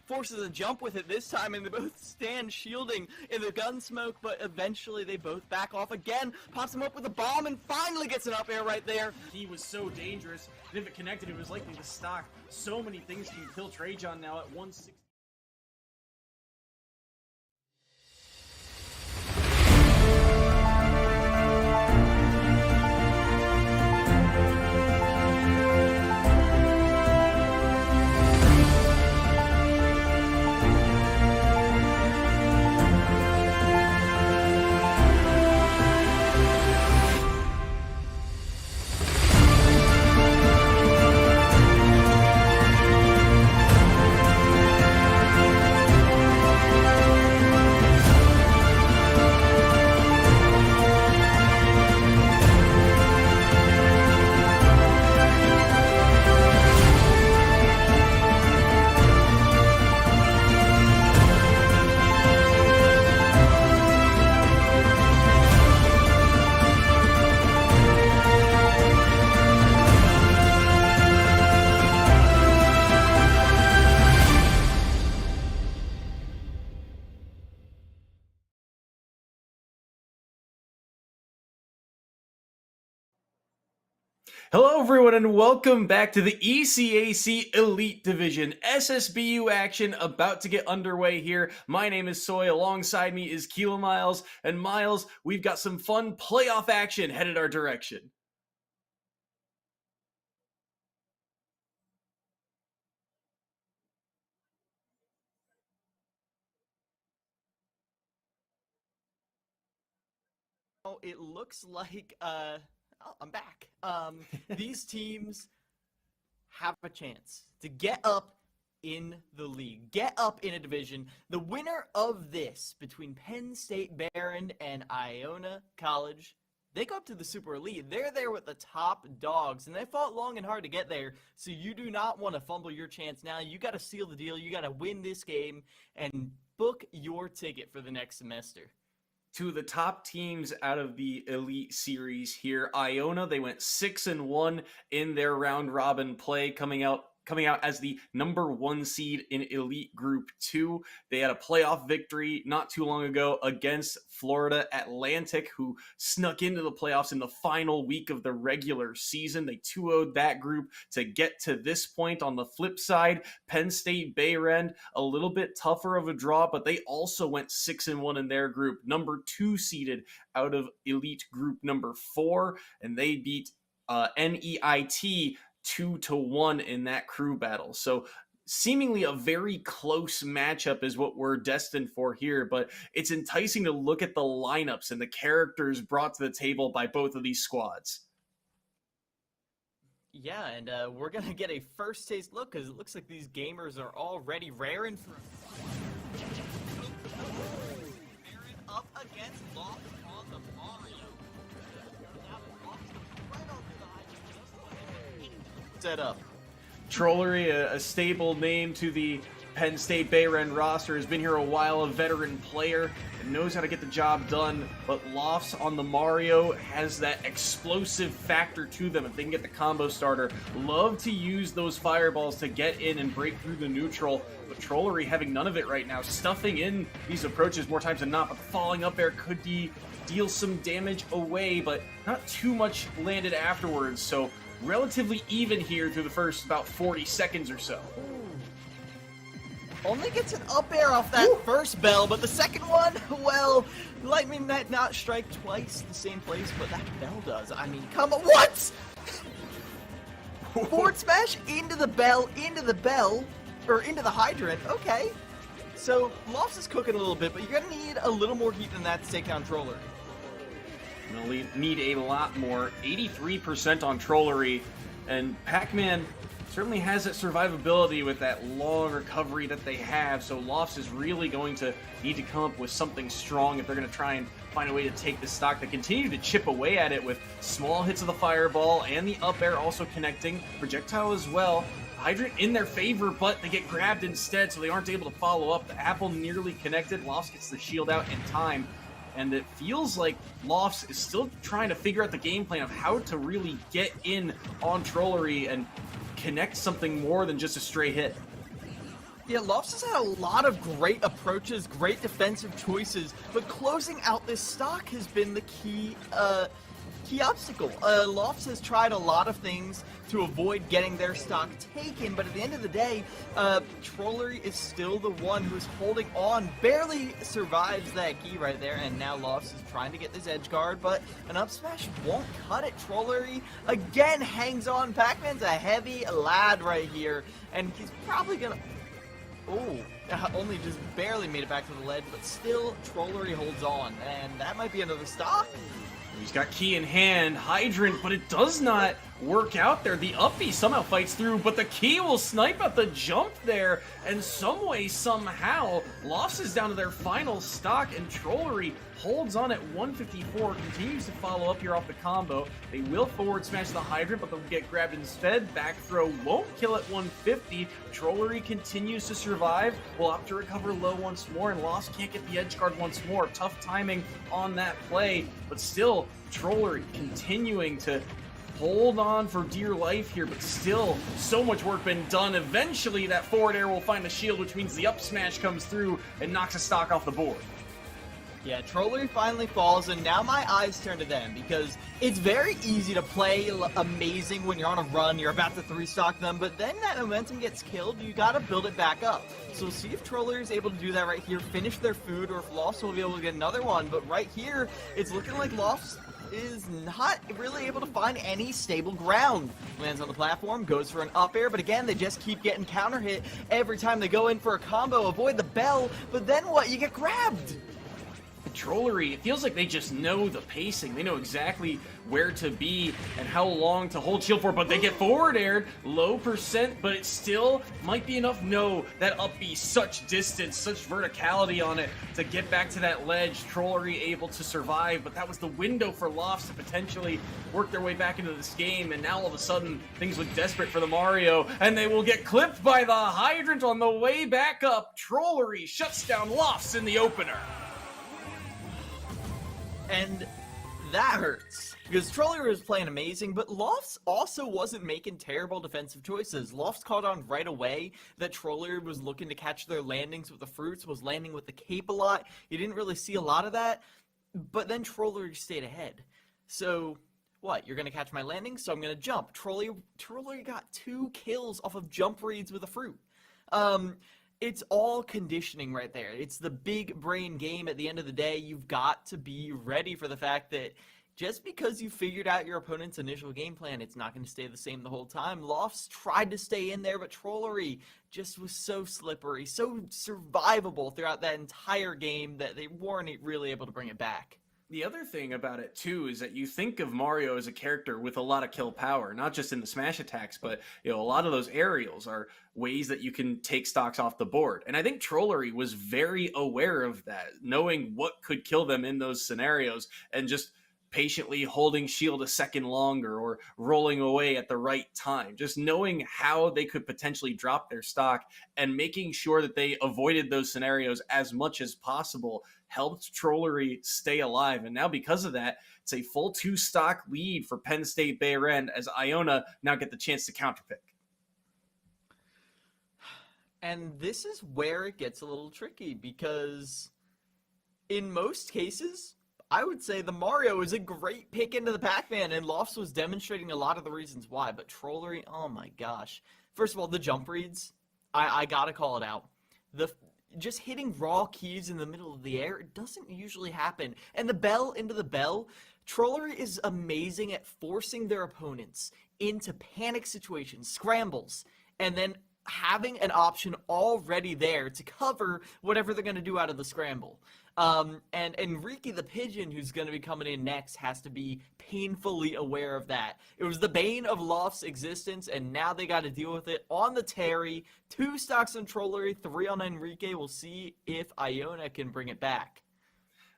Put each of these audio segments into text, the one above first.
Forces a jump with it this time, and they both stand shielding in the gun smoke, but eventually they both back off again. Pops him up with a bomb and finally gets an up air right there. He was so dangerous, and if it connected, it was likely to stock. So many things can kill Trajan now at 160. Hello everyone and welcome back to the ECAC Elite Division. SSBU action about to get underway here. My name is Soy, alongside me is Kilo Miles, and Miles, we've got some fun playoff action headed our direction. Oh, it looks like, I'm back. These teams have a chance to get up in the league, get up in a division. The winner of this between Penn State, Behrend, and Iona College, they go up to the Super Elite. They're there with the top dogs, and they fought long and hard to get there, so you do not want to fumble your chance now. You got to seal the deal. You got to win this game and book your ticket for the next semester. Two of the top teams out of the Elite Series here. Iona, they went 6-1 in their round robin play, coming out as the #1 seed in Elite Group 2. They had a playoff victory not too long ago against Florida Atlantic, who snuck into the playoffs in the final week of the regular season. They 2-0'd that group to get to this point. On the flip side, Penn State Behrend, a little bit tougher of a draw, but they also went 6-1 in their group, #2 seeded out of Elite Group #4, and they beat NEIT 2-1 in that crew battle. So seemingly a very close matchup is what we're destined for here, but it's enticing to look at the lineups and the characters brought to the table by both of these squads. Yeah, and we're going to get a first taste look because it looks like these gamers are already raring for Behrend up against Loft on the Mario. Set up. Trollery, a stable name to the Penn State Behrend roster, has been here a while, a veteran player, and knows how to get the job done, but Lofts on the Mario has that explosive factor to them. If they can get the combo starter, love to use those fireballs to get in and break through the neutral, but Trollery having none of it right now, stuffing in these approaches more times than not, but falling up air could deal some damage away, but not too much landed afterwards, so relatively even here through the first about 40 seconds or so. Only gets an up air off that first bell, but the second one, well, lightning might not strike twice the same place, but that bell does. I mean, come on, what? Forward smash into the bell, or into the hydrant, okay. So, Lofts is cooking a little bit, but you're gonna need a little more heat than that to take down Troller. We'll need a lot more. 83% on Trollery, and Pac-Man certainly has that survivability with that long recovery that they have, so Lofts is really going to need to come up with something strong if they're going to try and find a way to take this stock. They continue to chip away at it with small hits of the fireball and the up air also connecting, projectile as well. Hydrant in their favor, but they get grabbed instead, so they aren't able to follow up. The apple nearly connected. Lofts gets the shield out in time. And it feels like Lofts is still trying to figure out the game plan of how to really get in on Trollery and connect something more than just a stray hit. Yeah, Lofts has had a lot of great approaches, great defensive choices, but closing out this stock has been the key obstacle. Lofts has tried a lot of things to avoid getting their stock taken, but at the end of the day, Trollery is still the one who's holding on, barely survives that key right there, and now Lofts is trying to get this edge guard, but an up smash won't cut it. Trollery again hangs on. Pac-Man's a heavy lad right here, and he's probably gonna... Oh, only just barely made it back to the ledge, but still Trollery holds on, and that might be another stock. He's got key in hand, Hydrant, but it does not work out there. The up B somehow fights through, but the key will snipe at the jump there, and some way, somehow, Lofts is down to their final stock, and Trollery holds on at 154, continues to follow up here off the combo. They will forward smash the Hydrant, but they'll get grabbed instead. Back throw won't kill at 150. Trollery continues to survive. Will have to recover low once more, and Lofts can't get the edge guard once more. Tough timing on that play, but still, Trollery continuing to hold on for dear life here, but still so much work been done. Eventually that forward air will find the shield, which means the up smash comes through and knocks a stock off the board. Yeah, Trollery finally falls, and now my eyes turn to them, because it's very easy to play amazing when you're on a run, you're about to 3-stock them, but then that momentum gets killed, you gotta build it back up. So we'll see if Trollery is able to do that right here, finish their food, or if Lofts will be able to get another one, but right here, it's looking like Lofts is not really able to find any stable ground. Lands on the platform, goes for an up air, but again, they just keep getting counter hit every time they go in for a combo, avoid the bell, but then what? You get grabbed! Trollery, it feels like they just know the pacing. They know exactly where to be and how long to hold shield for, but they get forward aired, low percent, but it still might be enough. No, that up B, such distance, such verticality on it to get back to that ledge. Trollery able to survive, but that was the window for Lofts to potentially work their way back into this game, and now all of a sudden, things look desperate for the Mario, and they will get clipped by the Hydrant on the way back up. Trollery shuts down Lofts in the opener. And that hurts, because Trollery was playing amazing, but Lofts also wasn't making terrible defensive choices. Lofts caught on right away that Trollery was looking to catch their landings with the fruits, was landing with the cape a lot. You didn't really see a lot of that, but then Trollery stayed ahead. So, what, you're going to catch my landing, so I'm going to jump. Trollery got 2 kills off of jump reads with a fruit. It's all conditioning right there. It's the big brain game at the end of the day. You've got to be ready for the fact that just because you figured out your opponent's initial game plan, it's not going to stay the same the whole time. Lofts tried to stay in there, but Trollery just was so slippery, so survivable throughout that entire game that they weren't really able to bring it back. The other thing about it, too, is that you think of Mario as a character with a lot of kill power, not just in the smash attacks, but a lot of those aerials are ways that you can take stocks off the board. And I think Trollery was very aware of that, knowing what could kill them in those scenarios, and just patiently holding shield a second longer or rolling away at the right time, just knowing how they could potentially drop their stock and making sure that they avoided those scenarios as much as possible helped Trollery stay alive. And now because of that, it's a full 2-stock lead for Penn State Behrend as Iona now get the chance to counterpick. And this is where it gets a little tricky, because in most cases, I would say the Mario is a great pick into the Pac-Man, and Lofts was demonstrating a lot of the reasons why, but Trollery, oh my gosh. First of all, the jump reads, I gotta call it out. Just hitting raw keys in the middle of the air, it doesn't usually happen. And the bell into the bell, Trollery is amazing at forcing their opponents into panic situations, scrambles, and then having an option already there to cover whatever they're going to do out of the scramble. And Enrique the Pigeon, who's going to be coming in next, has to be painfully aware of that. It was the bane of Loft's existence, and now they got to deal with it on the Terry. 2 stocks on Trollery, 3 on Enrique. We'll see if Iona can bring it back.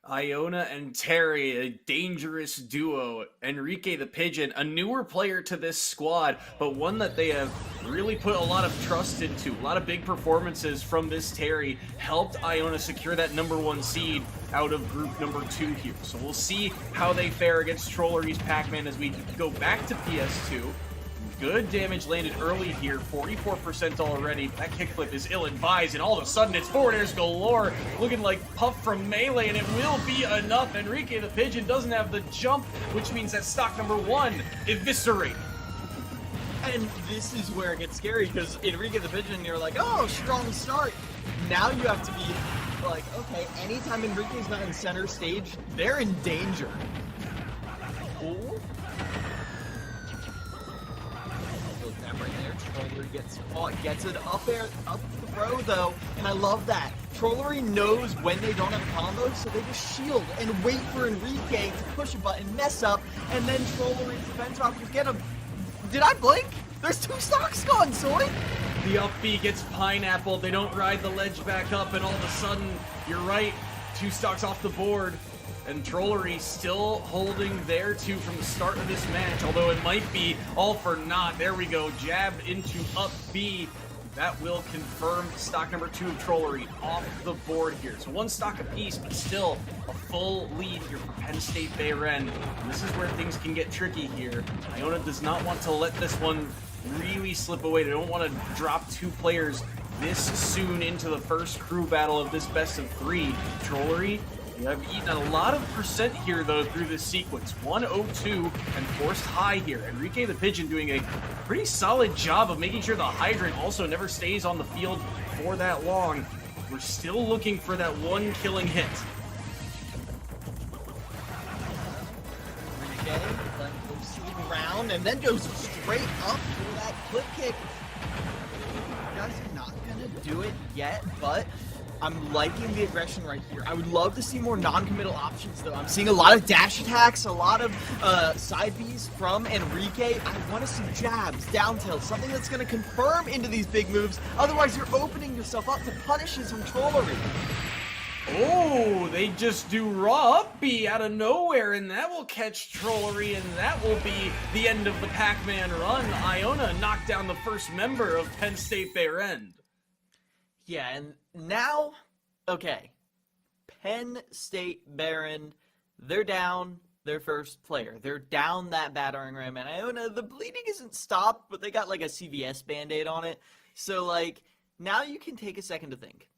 Iona and Terry, a dangerous duo. Enrique the Pigeon, a newer player to this squad, but one that they have really put a lot of trust into. A lot of big performances from this Terry helped Iona secure that #1 seed out of group number 2 here. So we'll see how they fare against Trollery's Pac-Man as we go back to PS2. We've Good damage landed early here, 44% already. That kickflip is ill-advised, and all of a sudden it's forward airs galore, looking like Puff from Melee, and it will be enough. Enrique the Pigeon doesn't have the jump, which means that stock number 1 eviscerated. And this is where it gets scary, because Enrique the Pigeon, you're like, oh, strong start. Now you have to be like, okay, anytime Enrique's not in center stage, they're in danger. Ooh. That right there, Trollery gets it up there, up the throw though, and I love that. Trollery knows when they don't have a combo, so they just shield and wait for Enrique to push a button, mess up, and then Trollery's defense options get him. Did I blink? There's 2 stocks gone, Soy! The up B gets pineapple, they don't ride the ledge back up, and all of a sudden, you're right, 2 stocks off the board. And Trollery still holding their 2 from the start of this match, although it might be all for naught. There we go, jabbed into up B. That will confirm stock number 2 of Trollery off the board here. So 1 stock apiece, but still a full lead here for Penn State Behrend. And this is where things can get tricky here. Iona does not want to let this one really slip away. They don't want to drop 2 players this soon into the first crew battle of this best of 3. Trollery, you have eaten a lot of percent here, though, through this sequence. 102 and forced high here. Enrique the Pigeon doing a pretty solid job of making sure the Hydrant also never stays on the field for that long. We're still looking for that 1 killing hit. Enrique goes around and then goes straight up for that clip kick. Guys are not gonna do it yet, but I'm liking the aggression right here. I would love to see more non-committal options, though. I'm seeing a lot of dash attacks, a lot of side Bs from Enrique. I want to see jabs, down tilts, something that's going to confirm into these big moves. Otherwise, you're opening yourself up to punishes from Trollery. Oh, they just do raw up B out of nowhere, and that will catch Trollery, and that will be the end of the Pac-Man run. Iona knocked down the first member of Penn State Behrend. Yeah, and now, okay, Penn State Behrend, they're down their first player. They're down that battering ram, and Iona, the bleeding isn't stopped, but they got like a CVS Band-Aid on it. So, like, now you can take a second to think.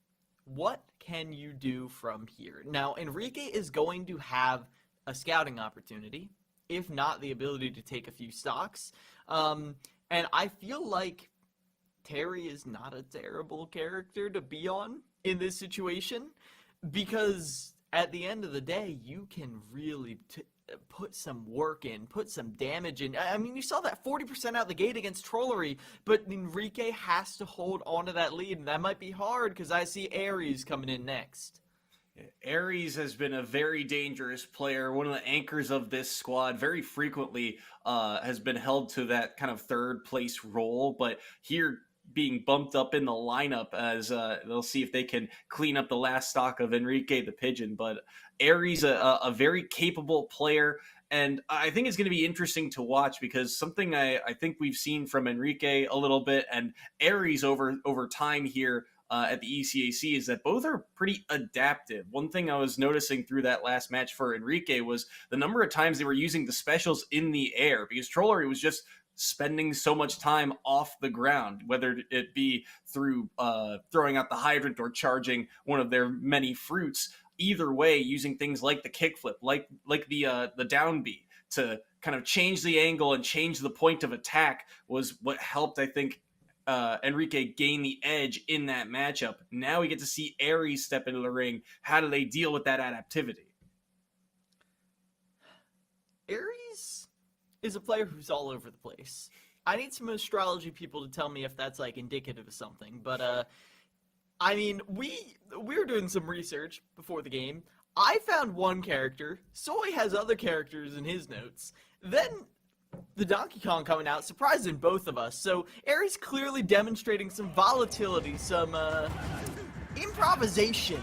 What can you do from here? Now, Enrique is going to have a scouting opportunity, if not the ability to take a few stocks. And I feel like Terry is not a terrible character to be on in this situation, because at the end of the day, you can really put some work in, put some damage in. I mean, you saw that 40% out the gate against Trollery, but Enrique has to hold on to that lead, and that might be hard because I see Aries coming in next. Aries has been a very dangerous player, one of the anchors of this squad, very frequently has been held to that kind of third place role, but here being bumped up in the lineup as they'll see if they can clean up the last stock of Enrique the Pigeon. But Aries, a very capable player, and I think it's going to be interesting to watch because something I think we've seen from Enrique a little bit and Aries over time here at the ECAC is that both are pretty adaptive. One thing I was noticing through that last match for Enrique was the number of times they were using the specials in the air, because Trollery was just spending so much time off the ground, whether it be through throwing out the hydrant or charging one of their many fruits. Either way, using things like the kickflip, like the down B to kind of change the angle and change the point of attack was what helped, I think, Enrique gain the edge in that matchup. Now we get to see Aries step into the ring. How do they deal with that adaptivity? Aries is a player who's all over the place. I need some astrology people to tell me if that's like indicative of something, but I mean, we were doing some research before the game. I found one character. Soy has other characters in his notes. Then the Donkey Kong coming out, surprising both of us. So Aries clearly demonstrating some volatility, some improvisation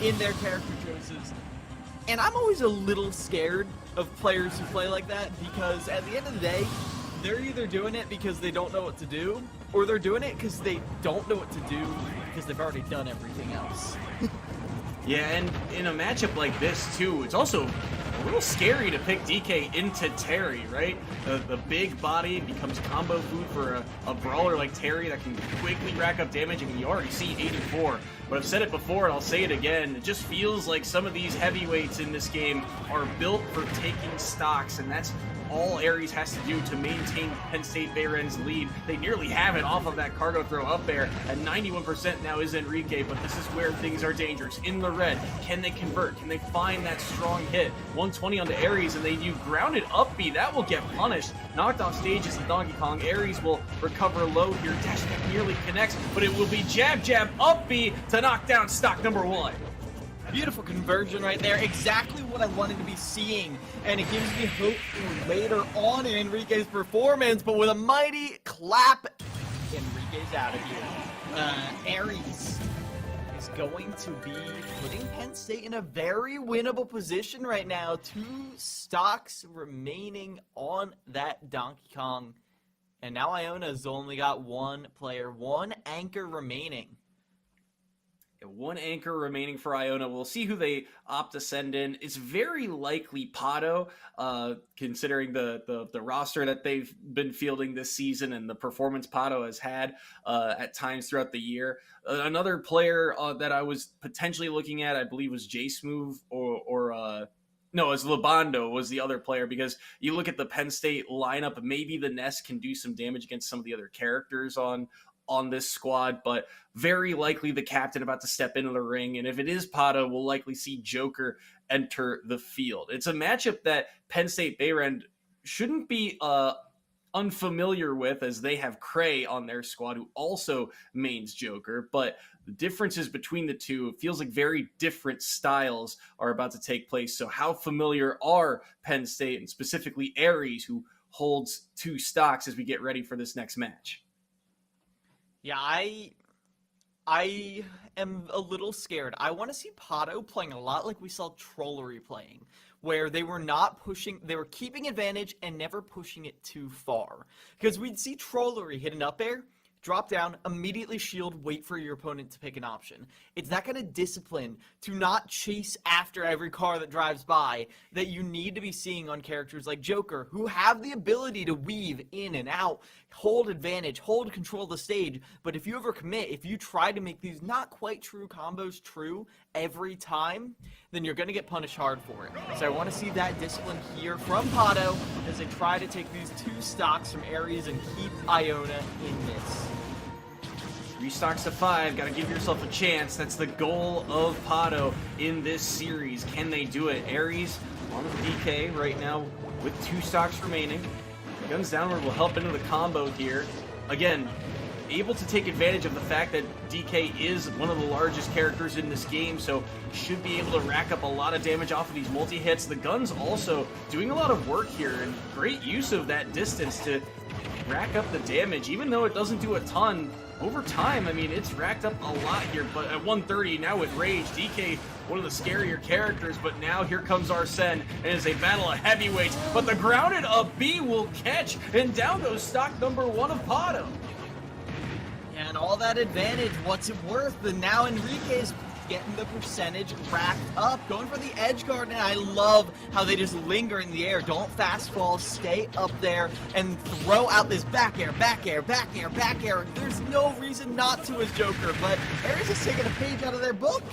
in their character choices. And I'm always a little scared of players who play like that, because at the end of the day, they're either doing it because they don't know what to do, or they're doing it because they don't know what to do because they've already done everything else. Yeah, and in a matchup like this, too, it's also a little scary to pick DK into Terry, right? The big body becomes combo food for a brawler like Terry that can quickly rack up damage, and you already see 84. But I've said it before, and I'll say it again, it just feels like some of these heavyweights in this game are built for taking stocks, and that's all Aries has to do to maintain Penn State Behrend's lead. They nearly have it off of that cargo throw up there. At 91% now is Enrique, but this is where things are dangerous. In the red, can they convert? Can they find that strong hit? 120 onto Aries, and they do grounded up B. That will get punished. Knocked off stage is the Donkey Kong. Aries will recover low here. Dash attack nearly connects, but it will be jab jab up B to knock down stock number 1. Beautiful conversion right there. Exactly what I wanted to be seeing. And it gives me hope for later on in Enrique's performance. But with a mighty clap, Enrique's out of here. Aries is going to be putting Penn State in a very winnable position right now. 2 stocks remaining on that Donkey Kong. And now Iona's only got 1 player, 1 anchor remaining. 1 anchor remaining for Iona. We'll see who they opt to send in. It's very likely Pato, considering the roster that they've been fielding this season and the performance Pato has had at times throughout the year. Another player that I was potentially looking at, I believe, was J-Smooth no, it's Labando was the other player, because you look at the Penn State lineup, maybe the Nest can do some damage against some of the other characters on this squad, but very likely the captain about to step into the ring. And if it is Pato, we'll likely see Joker enter the field. It's a matchup that Penn State Behrend shouldn't be unfamiliar with, as they have Cray on their squad, who also mains Joker. But the differences between the two, it feels like very different styles are about to take place. So how familiar are Penn State, and specifically Aries, who holds 2 stocks, as we get ready for this next match? Yeah, I am a little scared. I want to see Pato playing a lot like we saw Trollery playing, where they were not pushing, they were keeping advantage and never pushing it too far. Because we'd see Trollery hit an up air, drop down, immediately shield, wait for your opponent to pick an option. It's that kind of discipline to not chase after every car that drives by that you need to be seeing on characters like Joker, who have the ability to weave in and out, hold advantage, hold control of the stage. But if you ever commit, if you try to make these not quite true combos true every time, then you're going to get punished hard for it. So I want to see that discipline here from Pato as they try to take these 2 stocks from Aries and keep Iona in this. 3 stocks to 5, gotta give yourself a chance. That's the goal of Pato in this series. Can they do it? Aries on the DK right now with 2 stocks remaining. Guns downward will help into the combo here. Again, able to take advantage of the fact that DK is one of the largest characters in this game, so should be able to rack up a lot of damage off of these multi-hits. The guns also doing a lot of work here, and great use of that distance to rack up the damage, even though it doesn't do a ton. Over time, I mean, it's racked up a lot here, but at 130, now with Rage, DK, one of the scarier characters, but now here comes Arsene, and it's a battle of heavyweights, but the grounded up B will catch, and down goes stock number 1 of Pato. And all that advantage, what's it worth? But now Enrique's getting the percentage racked up, going for the edge guard, and I love how they just linger in the air. Don't fast fall, stay up there, and throw out this back air, back air, back air, back air. There's no reason not to as Joker, but Aries is taking a page out of their book.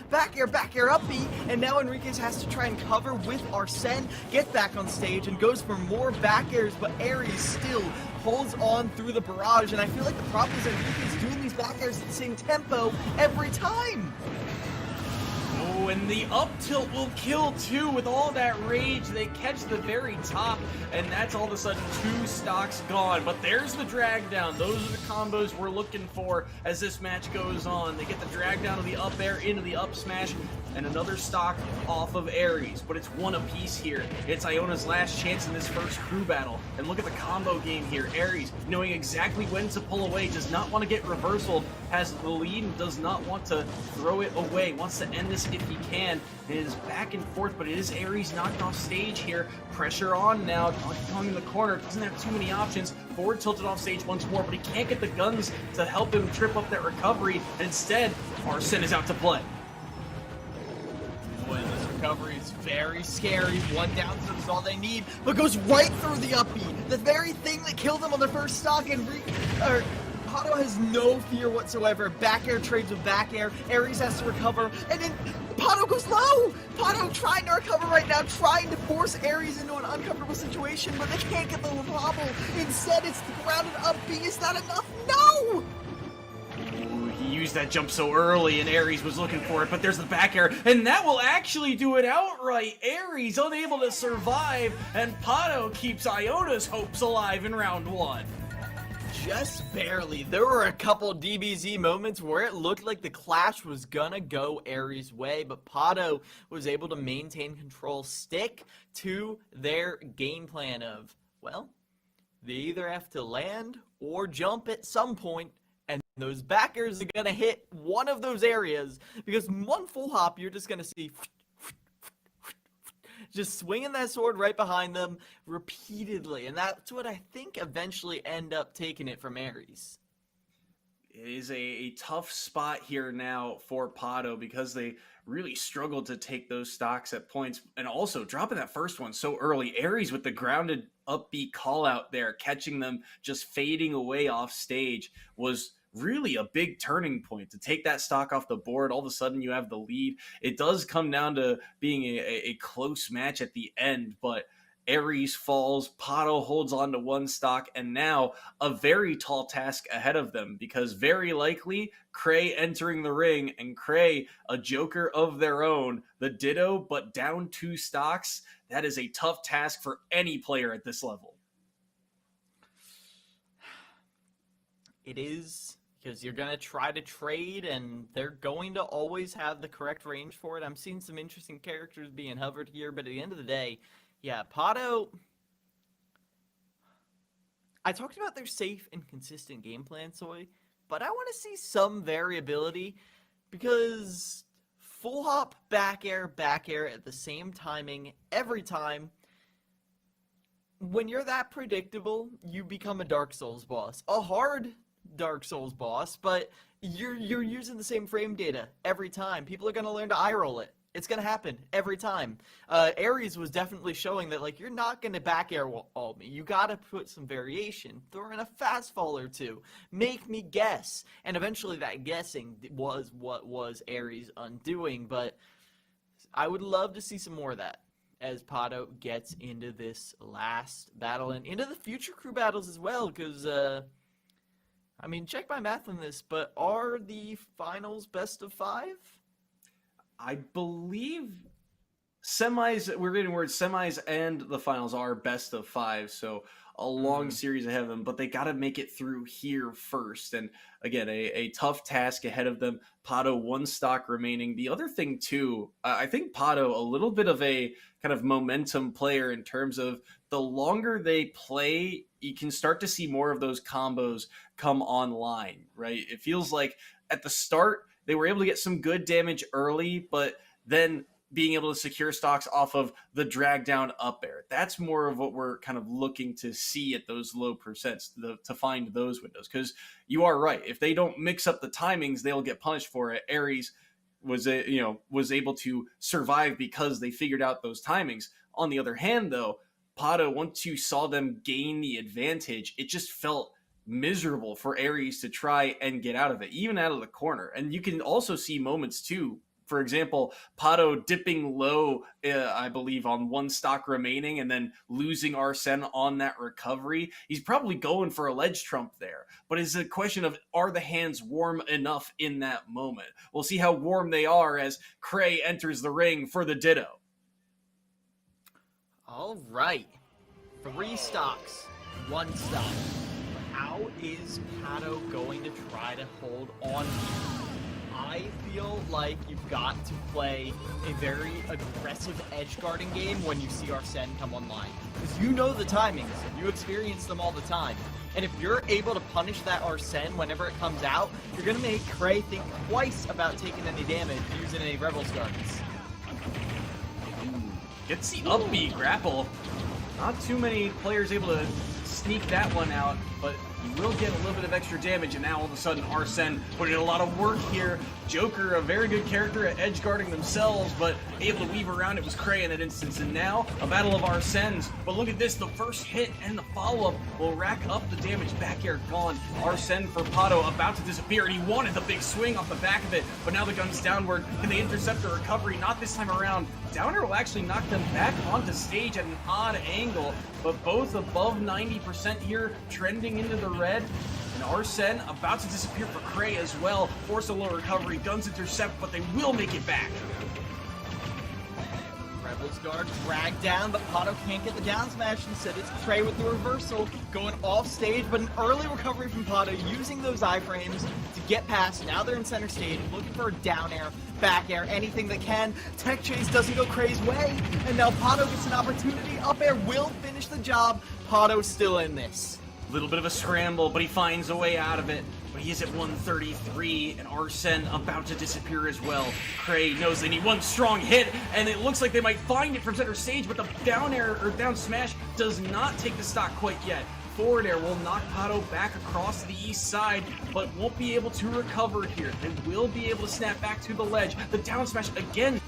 Back air, up B, and now Enriquez has to try and cover with Arsene, get back on stage, and goes for more back airs, but Aries still holds on through the barrage, and I feel like the problem is Enriquez doing these back airs at the same tempo every time. Oh, and the up tilt will kill too. With all that rage, they catch the very top, and that's all of a sudden 2 stocks gone. But there's the drag down. Those are the combos we're looking for as this match goes on. They get the drag down of the up air into the up smash, and another stock off of Aries. But it's 1 apiece here. It's Iona's last chance in this first crew battle. And look at the combo game here. Aries, knowing exactly when to pull away, does not want to get reversaled, has the lead and does not want to throw it away, wants to end this if he can. It is back and forth, but it is Aries knocked off stage here. Pressure on now. Donkey Kong in the corner, doesn't have too many options. Forward tilted off stage once more, but he can't get the guns to help him trip up that recovery. Instead, Arsene is out to play. Boy, this recovery is very scary. One down is all they need, but goes right through the up B. The very thing that killed them on their first stock, and Pato has no fear whatsoever. Back air trades with back air. Aries has to recover, and then Pato goes low. Pato trying to recover right now, trying to force Aries into an uncomfortable situation, but they can't get the wobble. Instead, it's the grounded up B. Is that enough? No! Ooh, he used that jump so early, and Aries was looking for it, but there's the back air, and that will actually do it outright. Aries unable to survive, and Pato keeps Iona's hopes alive in round 1. Just barely. There were a couple DBZ moments where it looked like the clash was gonna go Aries' way, but Pato was able to maintain control, stick to their game plan of, well, they either have to land or jump at some point, and those backers are gonna hit one of those areas, because one full hop, you're just gonna see just swinging that sword right behind them repeatedly. And that's what I think eventually end up taking it from Aries. It is a tough spot here now for Pato because they really struggled to take those stocks at points, and also dropping that first one so early. Aries with the grounded upbeat call out there, catching them just fading away off stage, was really a big turning point to take that stock off the board. All of a sudden you have the lead. It does come down to being a close match at the end, but Aries falls, Pato holds on to one stock, and now a very tall task ahead of them, because very likely Cray entering the ring, and Cray, a joker of their own, the Ditto, but down 2 stocks. That is a tough task for any player at this level. It is, because you're going to try to trade, and they're going to always have the correct range for it. I'm seeing some interesting characters being hovered here, but at the end of the day, yeah, Pato, I talked about their safe and consistent game plan, Soy, but I want to see some variability, because full hop, back air at the same timing every time. When you're that predictable, you become a Dark Souls boss. A hard Dark Souls boss, but you're using the same frame data every time. People are going to learn to eye roll it. It's going to happen every time. Aries was definitely showing that, like, you're not going to back air all me. You got to put some variation. Throw in a fast fall or two. Make me guess. And eventually that guessing was what was Aries' undoing, but I would love to see some more of that as Pato gets into this last battle and into the future crew battles as well, because, I mean, check my math on this, but are the finals best of 5? I believe semis, we're getting words, semis and the finals are best of 5, so a long series ahead of them, but they got to make it through here first. And again, a tough task ahead of them. Pato 1 stock remaining. The other thing too, I think Pato a little bit of a kind of momentum player in terms of the longer they play, you can start to see more of those combos come online, right? It feels like at the start, they were able to get some good damage early, but then being able to secure stocks off of the drag down up air. That's more of what we're kind of looking to see at those low percents to find those windows. Because you are right. If they don't mix up the timings, they'll get punished for it. Aries was able to survive because they figured out those timings. On the other hand, though, Pato, once you saw them gain the advantage, it just felt miserable for Aries to try and get out of it, even out of the corner. And you can also see moments too. For example, Pato dipping low, I believe, on 1 stock remaining and then losing Arsene on that recovery. He's probably going for a ledge trump there. But it's a question of, are the hands warm enough in that moment? We'll see how warm they are as Cray enters the ring for the Ditto. All right. 3 stocks, 1 stock. How is Pato going to try to hold on here? I feel like you've got to play a very aggressive edge guarding game when you see Arsene come online. Because you know the timings, you experience them all the time. And if you're able to punish that Arsene whenever it comes out, you're going to make Cray think twice about taking any damage using any Rebels guards. Gets the up B grapple. Not too many players able to sneak that one out, but You will get a little bit of extra damage, and now all of a sudden Arsene put in a lot of work here. Joker, a very good character at edge guarding themselves, but able to weave around it was Cray in that instance. And now a battle of Arsenes. But look at this, the first hit and the follow-up will rack up the damage. Back air gone. Arsene for Pato about to disappear, and he wanted the big swing off the back of it, but now the gun's downward. Can they intercept the recovery? Not this time around. Downer will actually knock them back onto stage at an odd angle, but both above 90% here, trending into the red. And Arsene about to disappear for Cray as well. Force a low recovery, guns intercept, but they will make it back. Rebels guard dragged down, but Pato can't get the down smash. Instead, it's Cray with the reversal, going off stage, but an early recovery from Pato, using those iframes to get past. Now they're in center stage, looking for a down air, back air, anything that can. Tech chase doesn't go Cray's way, and now Pato gets an opportunity. Up air will finish the job. Pato's still in this. Little bit of a scramble, but he finds a way out of it. But he is at 133, and Arsene about to disappear as well. Cray knows they need one strong hit, and it looks like they might find it from center stage, but the down air or down smash does not take the stock quite yet. Forward air will knock Pato back across the east side, but won't be able to recover here. They will be able to snap back to the ledge. The down smash again.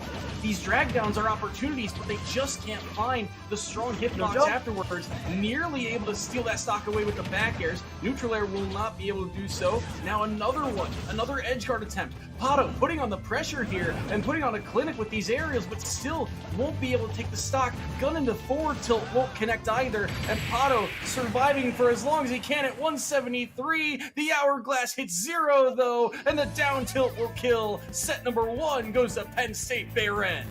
These drag downs are opportunities, but they just can't find the strong hitbox afterwards. Nearly able to steal that stock away with the back airs. Neutral air will not be able to do so. Now another one, another edge guard attempt. Pato putting on the pressure here and putting on a clinic with these aerials, but still won't be able to take the stock. Gun into forward tilt won't connect either, and Pato surviving for as long as he can at 173. The hourglass hits 0 though, and the down tilt will kill. Set number 1 goes to Penn State Behrend.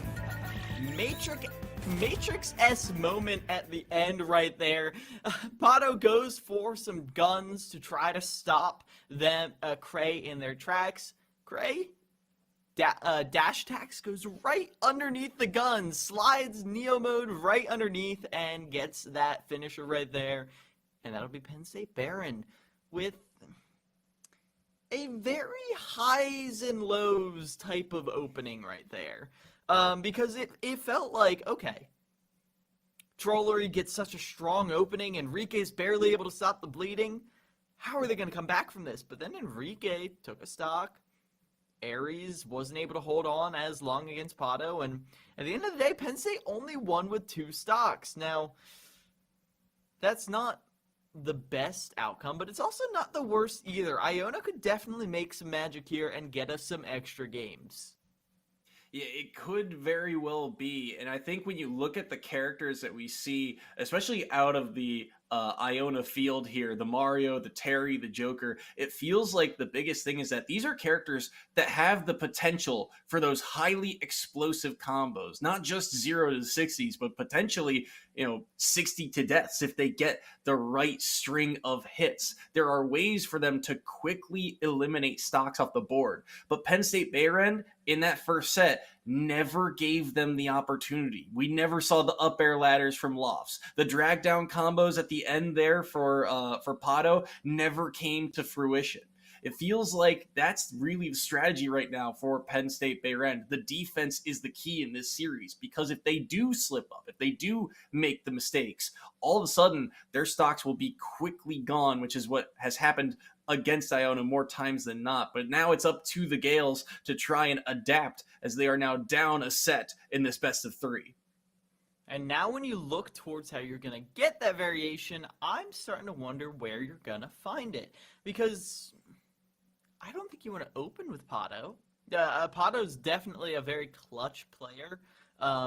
Matrix-S moment at the end right there. Pato goes for some guns to try to stop them, Cray in their tracks. Cray, dash attacks, goes right underneath the gun, slides Neo mode right underneath, and gets that finisher right there. And that'll be Penn State Behrend with a very highs and lows type of opening right there. Because it felt like, okay, Trollery gets such a strong opening, Enrique's barely able to stop the bleeding. How are they going to come back from this? But then Enrique took a stock. Aries wasn't able to hold on as long against Pato, and at the end of the day, Penn State only won with 2 stocks. Now, that's not the best outcome, but it's also not the worst either. Iona could definitely make some magic here and get us some extra games. Yeah, it could very well be, and I think when you look at the characters that we see, especially out of the Iona field here, the Mario, the Terry, the Joker, it feels like the biggest thing is that these are characters that have the potential for those highly explosive combos, not just 0 to 60s, but potentially, 60 to deaths if they get the right string of hits. There are ways for them to quickly eliminate stocks off the board, but Penn State Behrend in that first set never gave them the opportunity. We never saw the up air ladders from Lofts. The drag down combos at the end there for Pato never came to fruition. It feels like that's really the strategy right now for Penn State Behrend. The defense is the key in this series, because if they do slip up, if they do make the mistakes, all of a sudden their stocks will be quickly gone, which is what has happened against Iona more times than not. But now it's up to the Gales to try and adapt, as they are now down a set in this best of 3. And now when you look towards how you're going to get that variation, I'm starting to wonder where you're going to find it. Because I don't think you want to open with Pato. Pato's definitely a very clutch player.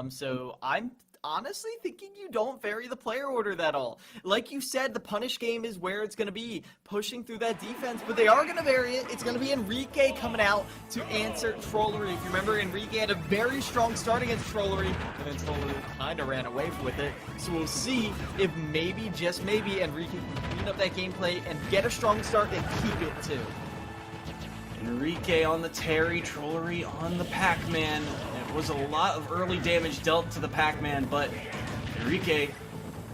So I'm honestly thinking you don't vary the player order that all. Like you said, the punish game is where it's going to be, pushing through that defense, but they are going to vary it. It's going to be Enrique coming out to answer Trollery. If you remember, Enrique had a very strong start against Trollery, and then Trollery kind of ran away with it. So we'll see if maybe, just maybe, Enrique can clean up that gameplay and get a strong start and keep it too. Enrique on the Terry, Trollery on the Pac-Man. It was a lot of early damage dealt to the Pac-Man, but Enrique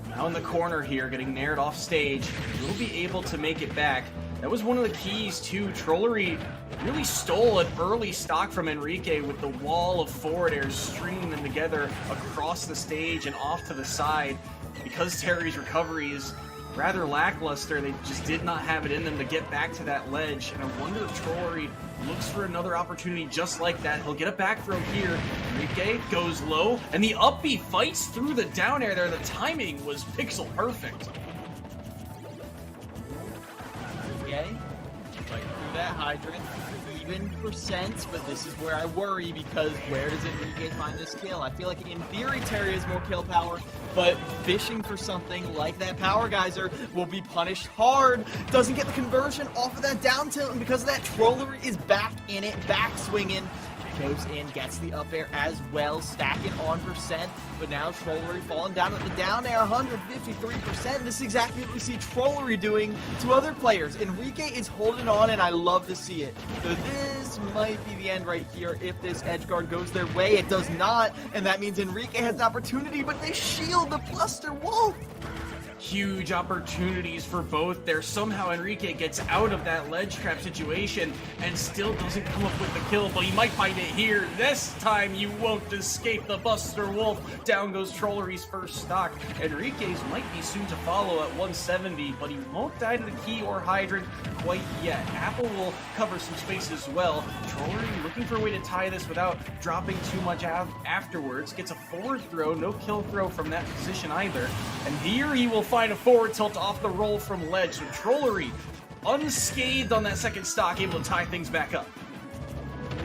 now in the corner here, getting nared off stage, will be able to make it back. That was one of the keys too. Trollery really stole an early stock from Enrique with the wall of forward airs, stringing them together across the stage and off to the side. Because Terry's recovery is rather lackluster. They just did not have it in them to get back to that ledge, and I wonder if Trollery looks for another opportunity just like that. He'll get a back throw here. Enrique goes low, and the up B fights through the down air there. The timing was pixel perfect. Okay, right through that hydrant, even percent, but this is where I worry, because where does Enrique find this kill? I feel like in theory Terry has more kill power, but fishing for something like that power geyser will be punished hard. Doesn't get the conversion off of that down tilt, and because of that, Trollery is back in it, back swinging. Goes in, gets the up air as well, stacking on percent, but now Trollery falling down at the down air, 153%. This is exactly what we see Trollery doing to other players. Enrique is holding on, and I love to see it. So this might be the end right here if this edge guard goes their way. It does not, and that means Enrique has an opportunity, but they shield the Bluster Wolf. Huge opportunities for both there. Somehow Enrique gets out of that ledge trap situation and still doesn't come up with the kill, but he might find it here. This time you won't escape the Buster Wolf. Down goes Trollery's first stock. Enrique's might be soon to follow at 170, but he won't die to the key or hydrant quite yet. Apple will cover some space as well. Trollery looking for a way to tie this without dropping too much afterwards. Gets a forward throw, no kill throw from that position either. And here he will find a forward tilt off the roll from ledge. So Trollery unscathed on that second stock, able to tie things back up.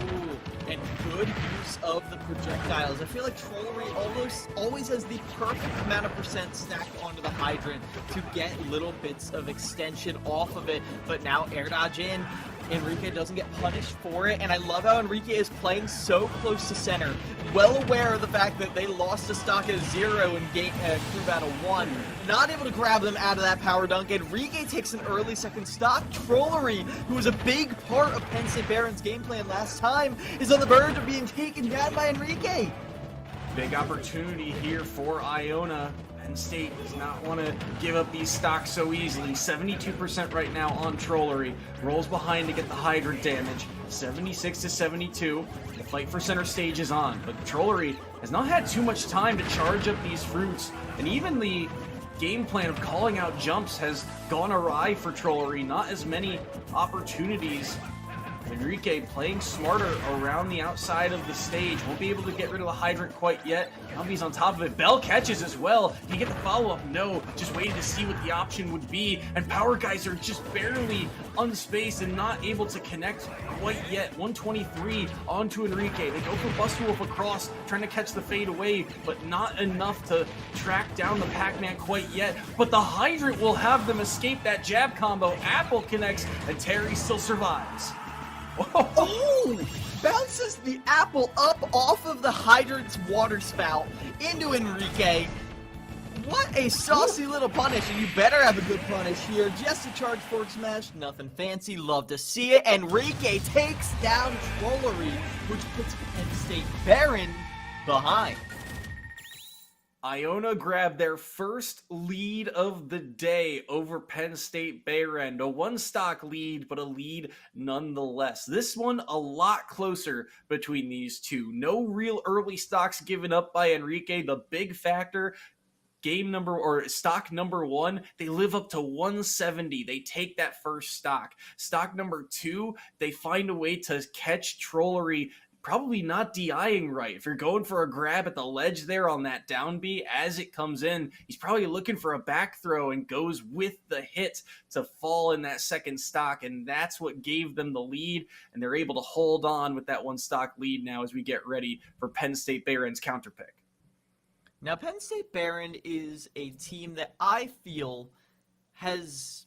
Ooh, and good use of the projectiles. I feel like Trollery always has the perfect amount of percent stacked onto the hydrant to get little bits of extension off of it, but now air dodge in. Enrique doesn't get punished for it, and I love how Enrique is playing so close to center, well aware of the fact that they lost a stock of 0 in crew battle 1, not able to grab them out of that power dunk. Enrique takes an early second stock. Trollery, who was a big part of Penn State Behrend's game plan last time, is on the verge of being taken down by Enrique. Big opportunity here for Iona. Penn State does not want to give up these stocks so easily. 72% right now on Trollery. Rolls behind to get the hydrant damage. 76 to 72. The fight for center stage is on, but Trollery has not had too much time to charge up these fruits, and even the game plan of calling out jumps has gone awry for Trollery. Not as many opportunities. Enrique playing smarter around the outside of the stage. Won't be able to get rid of the hydrant quite yet. Gumby's on top of it. Bell catches as well. Can he get the follow-up? No. Just waiting to see what the option would be. And Power Guys are just barely unspaced and not able to connect quite yet. 123 onto Enrique. They go for Buster Wolf across, trying to catch the fade away, but not enough to track down the Pac-Man quite yet. But the hydrant will have them escape that jab combo. Apple connects, and Terry still survives. Oh! Bounces the apple up off of the hydrant's water spout into Enrique. What a saucy little punish, and you better have a good punish here. Just a charge fork smash, nothing fancy, love to see it. Enrique takes down Trollery, which puts Penn State Behrend behind. Iona grabbed their first lead of the day over Penn State Behrend. A one-stock lead, but a lead nonetheless. This one a lot closer between these two. No real early stocks given up by Enrique. The big factor, stock number 1, they live up to 170. They take that first stock. Stock number 2, they find a way to catch Trollery probably not DIing right. If you're going for a grab at the ledge there on that down B as it comes in, he's probably looking for a back throw and goes with the hit to fall in that second stock, and that's what gave them the lead, and they're able to hold on with that one stock lead now as we get ready for Penn State Behrend's counter pick. Now, Penn State Behrend is a team that I feel has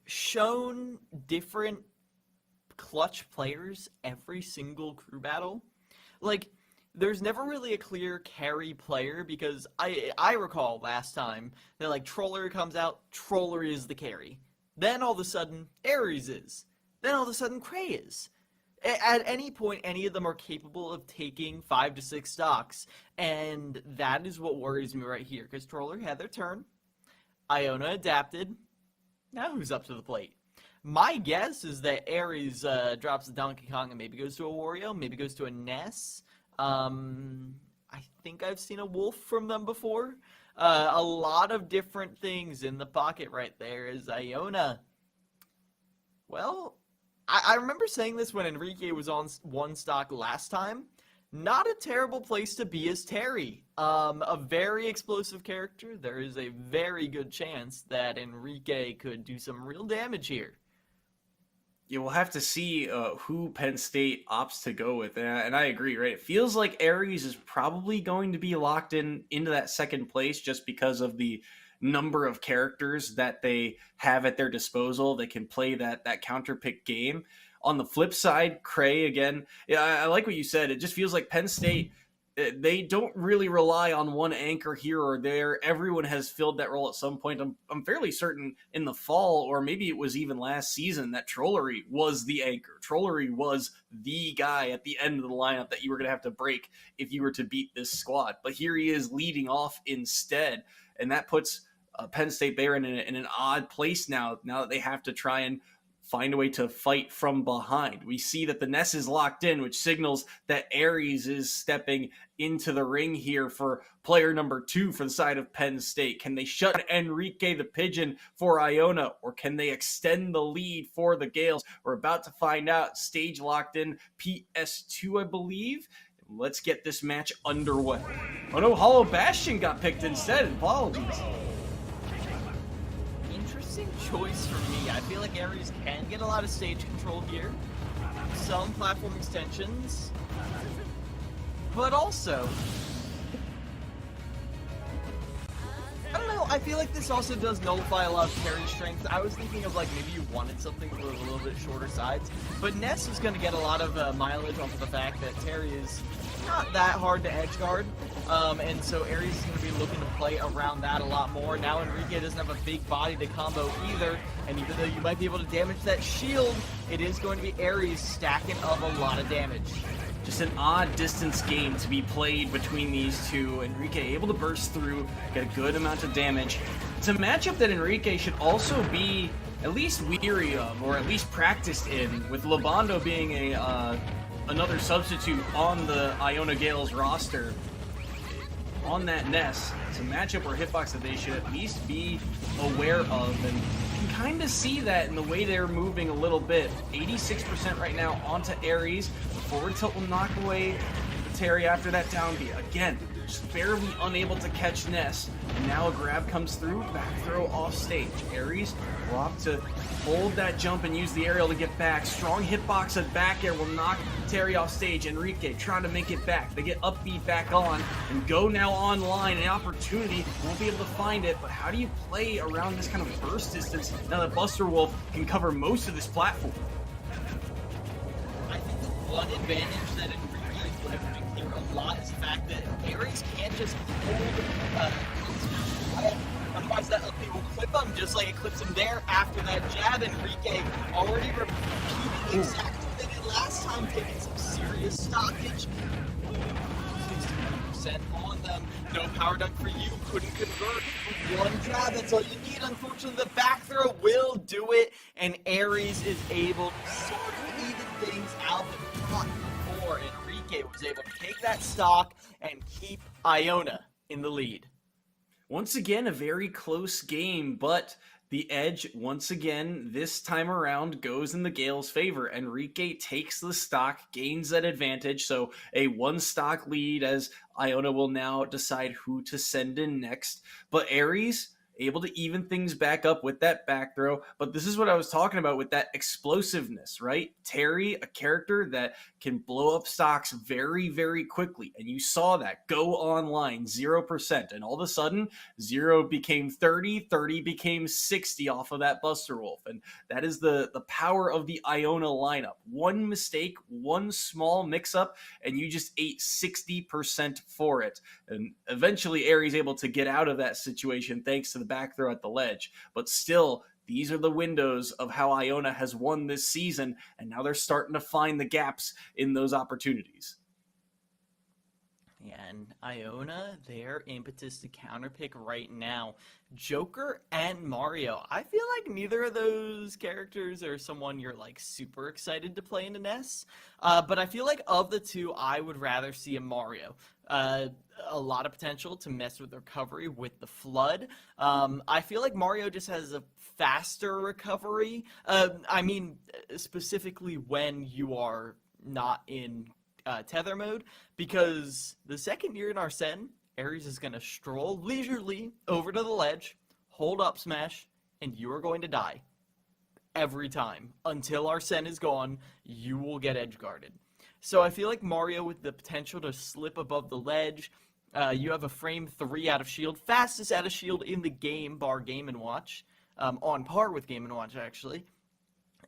shown different clutch players every single crew battle. Like, there's never really a clear carry player, because I recall last time that, like, Trollery comes out, Trollery is the carry. Then all of a sudden, Ares is. Then all of a sudden, Cray is. At any point, any of them are capable of taking 5 to 6 stocks, and that is what worries me right here, because Trollery had their turn, Iona adapted, now who's up to the plate? My guess is that Ares drops the Donkey Kong and maybe goes to a Wario, maybe goes to a Ness. I think I've seen a Wolf from them before. A lot of different things in the pocket right there is Iona. Well, I remember saying this when Enrique was on one stock last time. Not a terrible place to be as Terry. A very explosive character. There is a very good chance that Enrique could do some real damage here. You will have to see who Penn State opts to go with, and I agree. Right, it feels like Aries is probably going to be locked into that second place just because of the number of characters that they have at their disposal. They can play that counter pick game. On the flip side, Cray again. Yeah, I like what you said. It just feels like Penn State. They don't really rely on one anchor here or there. Everyone has filled that role at some point. I'm fairly certain in the fall, or maybe it was even last season, that Trollery was the anchor. Trollery was the guy at the end of the lineup that you were going to have to break if you were to beat this squad. But here he is leading off instead, and that puts Penn State Behrend in an odd place now that they have to try and find a way to fight from behind. We see that the Ness is locked in, which signals that Aries is stepping into the ring here for player number 2 for the side of Penn State. Can they shut Enrique the Pigeon for Iona, or can they extend the lead for the Gales? We're about to find out. Stage locked in, PS2, I believe. Let's get this match underway. Oh no, Hollow Bastion got picked instead. Apologies. Interesting choice for me. I feel like Aries can get a lot of stage control here. Some platform extensions. But also, I don't know, I feel like this also does nullify a lot of Terry's strength. I was thinking of like maybe you wanted something with a little bit shorter sides, but Ness is going to get a lot of mileage off of the fact that Terry is not that hard to edge guard, and so Aries is going to be looking to play around that a lot more. Now Enrique doesn't have a big body to combo either, and even though you might be able to damage that shield, it is going to be Aries stacking up a lot of damage. Just an odd distance game to be played between these two. Enrique able to burst through, get a good amount of damage. It's a matchup that Enrique should also be at least weary of, or at least practiced in, with Lobondo being another substitute on the Iona Gales roster. On that Ness, it's a matchup or hitbox that they should at least be aware of, and you can kind of see that in the way they're moving a little bit. 86% right now onto Aries. The forward tilt will knock away Terry after that down B. Again, just barely unable to catch Ness. And now a grab comes through, back throw off stage. Aries will have to hold that jump and use the aerial to get back. Strong hitbox at back air will knock Terry off stage. Enrique trying to make it back. They get upbeat back on and go now online. An opportunity, won't be able to find it, but how do you play around this kind of burst distance now that Buster Wolf can cover most of this platform? I think the one advantage that Enrique is leveraging here a lot is the fact that Aries can't just hold otherwise that up will clip him just like it clips him there. After that jab, Enrique already repeating exactly what they did last time, taking some serious stoppage. 69% on them. No power dunk for you. Couldn't convert. One jab, that's all you need. Unfortunately, the back throw will do it, and Aries is able to sort of even things out, but not before Enrique was able to take that stock and keep Iona in the lead. Once again, a very close game, but the edge, once again, this time around, goes in the Gales' favor. Enrique takes the stock, gains that advantage, so a one-stock lead as Iona will now decide who to send in next. But Aries able to even things back up with that back throw. But this is what I was talking about with that explosiveness, right? Terry, a character that can blow up stocks very, very quickly. And you saw that go online, 0%. And all of a sudden, 0 became 30, 30 became 60 off of that Buster Wolf. And that is the power of the Iona lineup. One mistake, one small mix-up, and you just ate 60% for it. And eventually, Aries able to get out of that situation thanks to the back throw at the ledge. But still, these are the windows of how Iona has won this season, and now they're starting to find the gaps in those opportunities. And Iona, their impetus to counterpick right now, Joker and Mario. I feel like neither of those characters are someone you're like super excited to play in an S. But I feel like of the two, I would rather see a Mario. A lot of potential to mess with recovery with the Flood. I feel like Mario just has a faster recovery. I mean, specifically when you are not in tether mode, because the second you're in Arsene, Ares is going to stroll leisurely over to the ledge, hold up smash, and you are going to die. Every time. Until Arsene is gone, you will get edge guarded. So I feel like Mario with the potential to slip above the ledge, you have a frame 3 out of shield, fastest out of shield in the game, bar Game & Watch, on par with Game & Watch actually.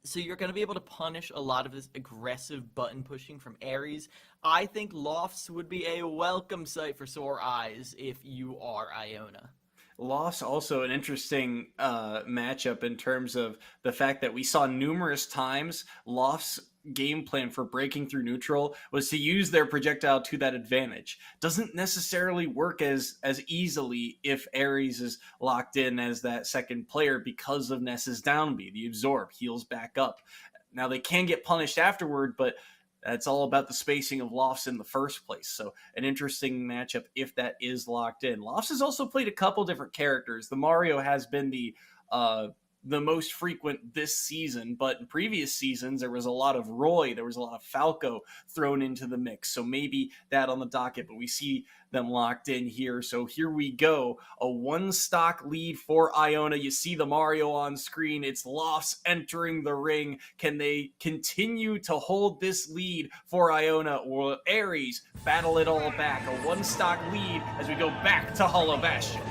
So you're going to be able to punish a lot of this aggressive button pushing from Ares. I think Lofts would be a welcome sight for sore eyes if you are Iona. Lofts also an interesting matchup in terms of the fact that we saw numerous times Lofts' game plan for breaking through neutral was to use their projectile to that advantage. Doesn't necessarily work as easily if Ares is locked in as that second player because of Ness's down B. The absorb heals back up. Now they can get punished afterward, but that's all about the spacing of Lofts in the first place. So an interesting matchup if that is locked in. Lofts has also played a couple different characters. The Mario has been the most frequent this season, but in previous seasons there was a lot of Roy, there was a lot of Falco thrown into the mix, so maybe that on the docket, but we see them locked in here. So here we go, a 1-stock lead for Iona. You see the Mario on screen, it's Lofts entering the ring. Can they continue to hold this lead for Iona, or will Ares battle it all back? A 1-stock lead as we go back to Hollow Bastion.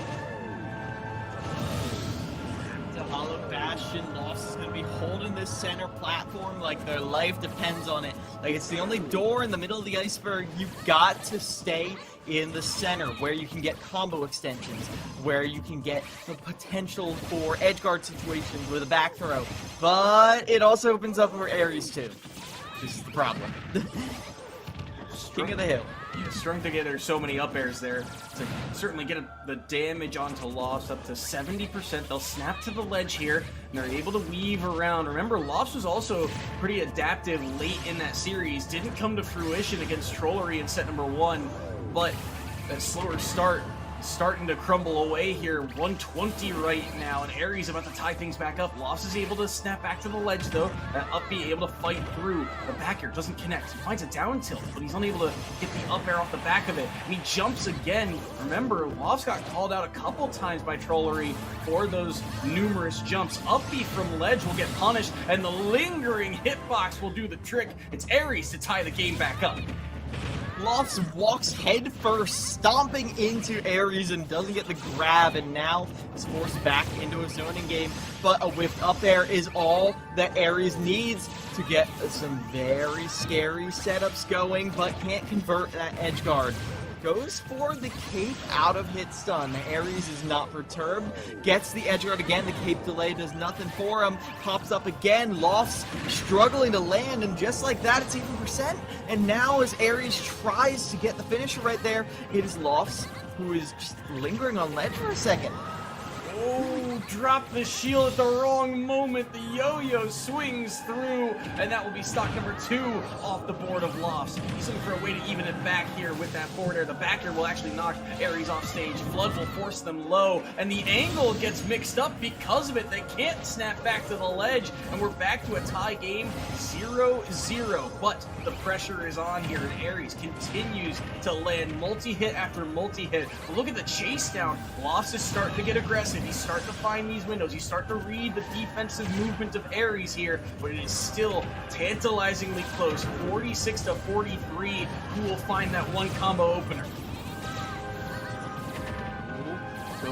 Hollow Bastion, Lofts is going to be holding this center platform like their life depends on it. Like it's the only door in the middle of the iceberg. You've got to stay in the center where you can get combo extensions, where you can get the potential for edge guard situations with a back throw. But it also opens up for Ares too. This is the problem. King of the hill. Yeah, strung together so many up airs there to certainly get the damage onto Lofts up to 70%. They'll snap to the ledge here, and they're able to weave around. Remember, Lofts was also pretty adaptive late in that series. Didn't come to fruition against Trollery in set number 1, but that slower start starting to crumble away here. 120 right now, and Ares about to tie things back up. Lofts is able to snap back to the ledge though. That up B able to fight through. The back air doesn't connect. He finds a down tilt, but he's unable to get the up air off the back of it. And he jumps again. Remember, Lofts got called out a couple times by Trollery for those numerous jumps. Up B from ledge will get punished, and the lingering hitbox will do the trick. It's Ares to tie the game back up. Lofts walks head first, stomping into Ares and doesn't get the grab, and now is forced back into a zoning game. But a whiffed up air is all that Ares needs to get some very scary setups going, but can't convert that edge guard. Goes for the cape out of hit stun. Ares is not perturbed. Gets the edge guard again. The cape delay does nothing for him. Pops up again. Lofts struggling to land, and just like that, it's even percent. And now as Ares tries to get the finisher right there, it is Lofts who is just lingering on ledge for a second. Oh, drop the shield at the wrong moment. The yo-yo swings through, and that will be stock number 2 off the board of Lofts. He's looking for a way to even it back here with that forward air. The back air will actually knock Ares off stage. Flood will force them low, and the angle gets mixed up because of it. They can't snap back to the ledge, and we're back to a tie game, 0-0. But the pressure is on here, and Ares continues to land multi-hit after multi-hit. Look at the chase down. Lofts is starting to get aggressive. He's starting to find these windows. He's starting to read the defensive movement of Ares here, but it is still tantalizingly close. 46-43. Who will find that one combo opener?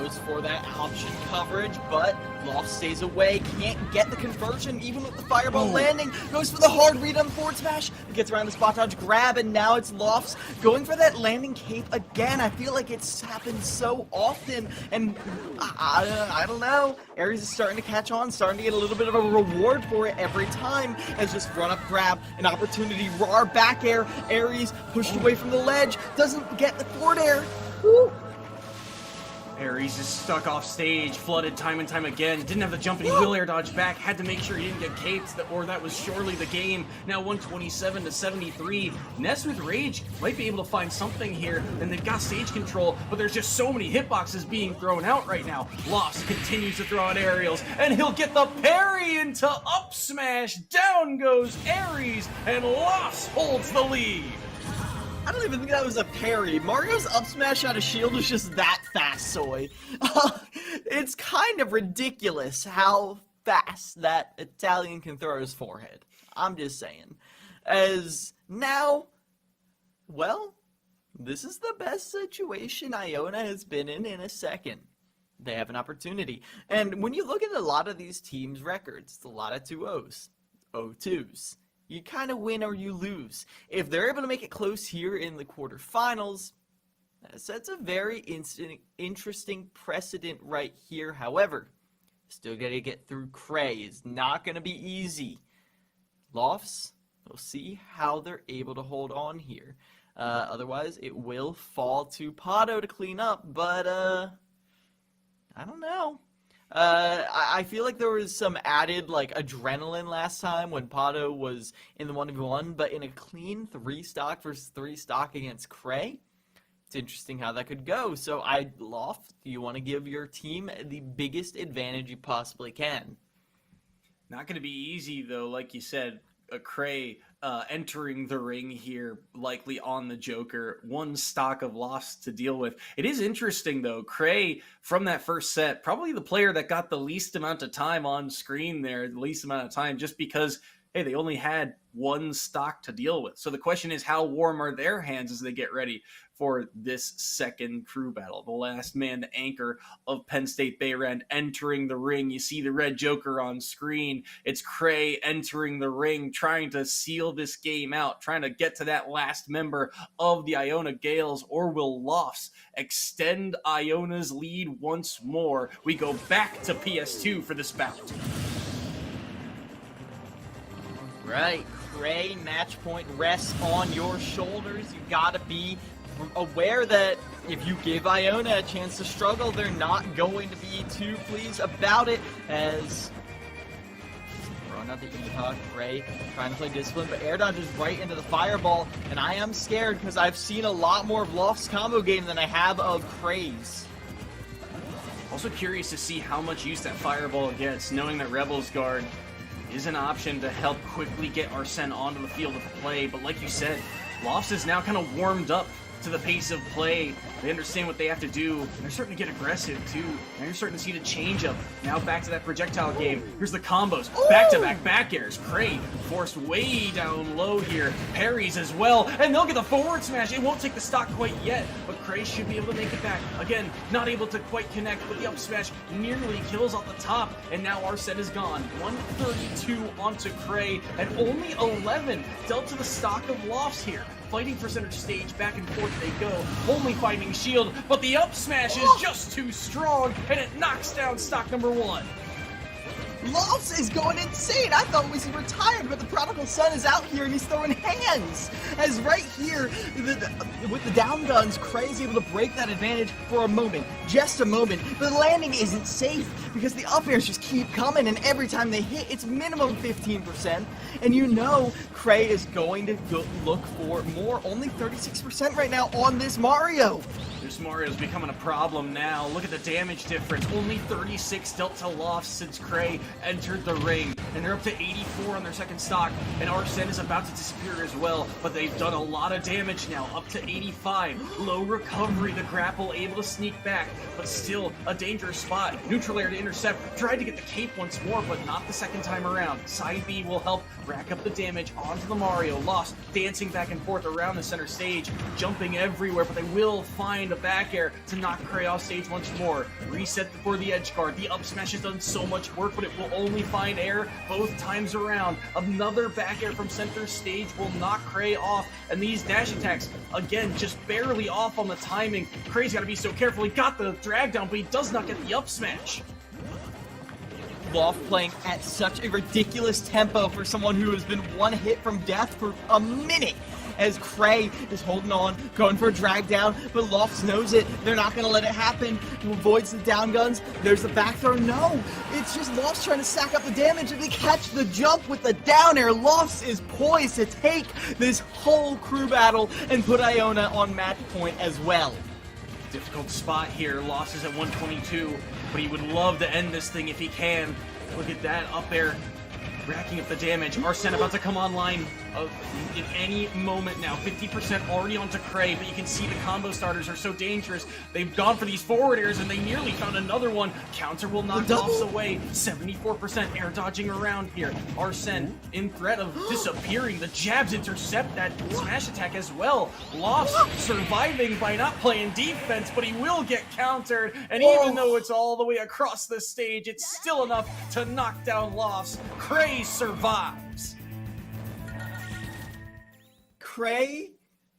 goes for that option coverage, but Loft stays away, can't get the conversion even with the fireball landing, goes for the hard read on forward smash, gets around the spot dodge grab, and now it's Loft's going for that landing cape again. I feel like it's happened so often, and I don't know, Aries is starting to catch on, starting to get a little bit of a reward for it every time, as just run up grab, an opportunity, RAR back air, Aries pushed away from the ledge, doesn't get the forward air. Woo. Aries is stuck off stage, flooded time and time again, didn't have the jump and he will air dodge back, had to make sure he didn't get caped, or that was surely the game. Now 127 to 73. Ness with Rage might be able to find something here, and they've got stage control, but there's just so many hitboxes being thrown out right now. Lost continues to throw out aerials, and he'll get the parry into up smash. Down goes Aries, and Lost holds the lead. I don't even think that was a parry. Mario's up smash out of shield was just that fast, Soy. It's kind of ridiculous how fast that Italian can throw his forehead. I'm just saying. As now, well, this is the best situation Iona has been in a second. They have an opportunity. And when you look at a lot of these teams' records, it's a lot of 2-0s, 0-2s. You kind of win or you lose. If they're able to make it close here in the quarterfinals, that sets a very interesting precedent right here. However, still got to get through Cray. It's not going to be easy. Lofts, we'll see how they're able to hold on here. Otherwise, it will fall to Pato to clean up, but I don't know. I feel like there was some added adrenaline last time when Pato was in the 1v1, but in a clean 3-stock versus 3-stock against Cray, it's interesting how that could go. So Loft, you want to give your team the biggest advantage you possibly can. Not going to be easy though, like you said. Cray entering the ring here, likely on the Joker. 1 stock of loss to deal with. It is interesting though, Cray from that first set, probably the player that got the least amount of time on screen there, the least amount of time, just because, hey, they only had 1 stock to deal with. So the question is, how warm are their hands as they get ready for this second crew battle? The last man to anchor of Penn State Behrend entering the ring. You see the red Joker on screen. It's Cray entering the ring, trying to seal this game out, trying to get to that last member of the Iona Gales, or will Lofts extend Iona's lead once more? We go back to PS2 for this bout. Right, Cray, match point rests on your shoulders. You gotta be aware that if you give Iona a chance to struggle, they're not going to be too pleased about it, as throwing out the ECAC, Cray trying to play discipline, but air dodges right into the fireball, and I am scared because I've seen a lot more of Loft's combo game than I have of Cray's. Also curious to see how much use that fireball gets, knowing that Rebel's Guard is an option to help quickly get Arsene onto the field of play, but like you said, Lofts is now kind of warmed up to the pace of play. They understand what they have to do, and they're starting to get aggressive too. Now you're starting to see the change up. Now back to that projectile game. Here's the combos. Back-to-back back airs. Cray forced way down low here. Parries as well, and they'll get the forward smash. It won't take the stock quite yet, but Cray should be able to make it back. Again, not able to quite connect, but the up smash nearly kills off the top, and now Arsene is gone. 132 onto Cray, and only 11 dealt to the stock of Lofts here. Fighting for center stage, back and forth they go, only finding shield, but the up smash is just too strong, and it knocks down stock number 1. Lofts is going insane. I thought he was retired, but the prodigal son is out here and he's throwing hands. As right here, with the down guns, Cray is able to break that advantage for a moment, just a moment. The landing isn't safe because the up airs just keep coming, and every time they hit, it's minimum 15%. And you know Cray is going to look for more. Only 36% right now on this Mario. This Mario's becoming a problem now. Look at the damage difference. Only 36 dealt to Lofts since Cray entered the ring, and they're up to 84 on their second stock, and Arsene is about to disappear as well, but they've done a lot of damage now, up to 85. Low recovery, the grapple able to sneak back, but still a dangerous spot. Neutral air to intercept, tried to get the cape once more, but not the second time around. Side B will help rack up the damage onto the Mario. Lost dancing back and forth around the center stage, jumping everywhere, but they will find a back air to knock Cray off stage once more. Reset for the edge guard. The up smash has done so much work, but it will only find air both times around. Another back air from center stage will knock Cray off, and these dash attacks, again, just barely off on the timing. Cray's got to be so careful. He got the drag down, but he does not get the up smash. Loft playing at such a ridiculous tempo for someone who has been one hit from death for a minute, as Cray is holding on, going for a drag down, but Lofts knows it. They're not going to let it happen. He avoids the down guns. There's the back throw. No, it's just Lofts trying to stack up the damage, and they catch the jump with the down air. Lofts is poised to take this whole crew battle and put Iona on match point as well. Difficult spot here. Losses at 122, but he would love to end this thing if he can. Look at that up there, racking up the damage. Arsene about to come online in any moment now. 50% already onto Cray, but you can see the combo starters are so dangerous. They've gone for these forward airs, and they nearly found another one. Counter will knock Lofts away. 74% air dodging around here. Arsene in threat of disappearing. The jabs intercept that smash attack as well. Lofts surviving by not playing defense, but he will get countered. And even though it's all the way across the stage, it's still enough to knock down Lofts. Cray survives. Cray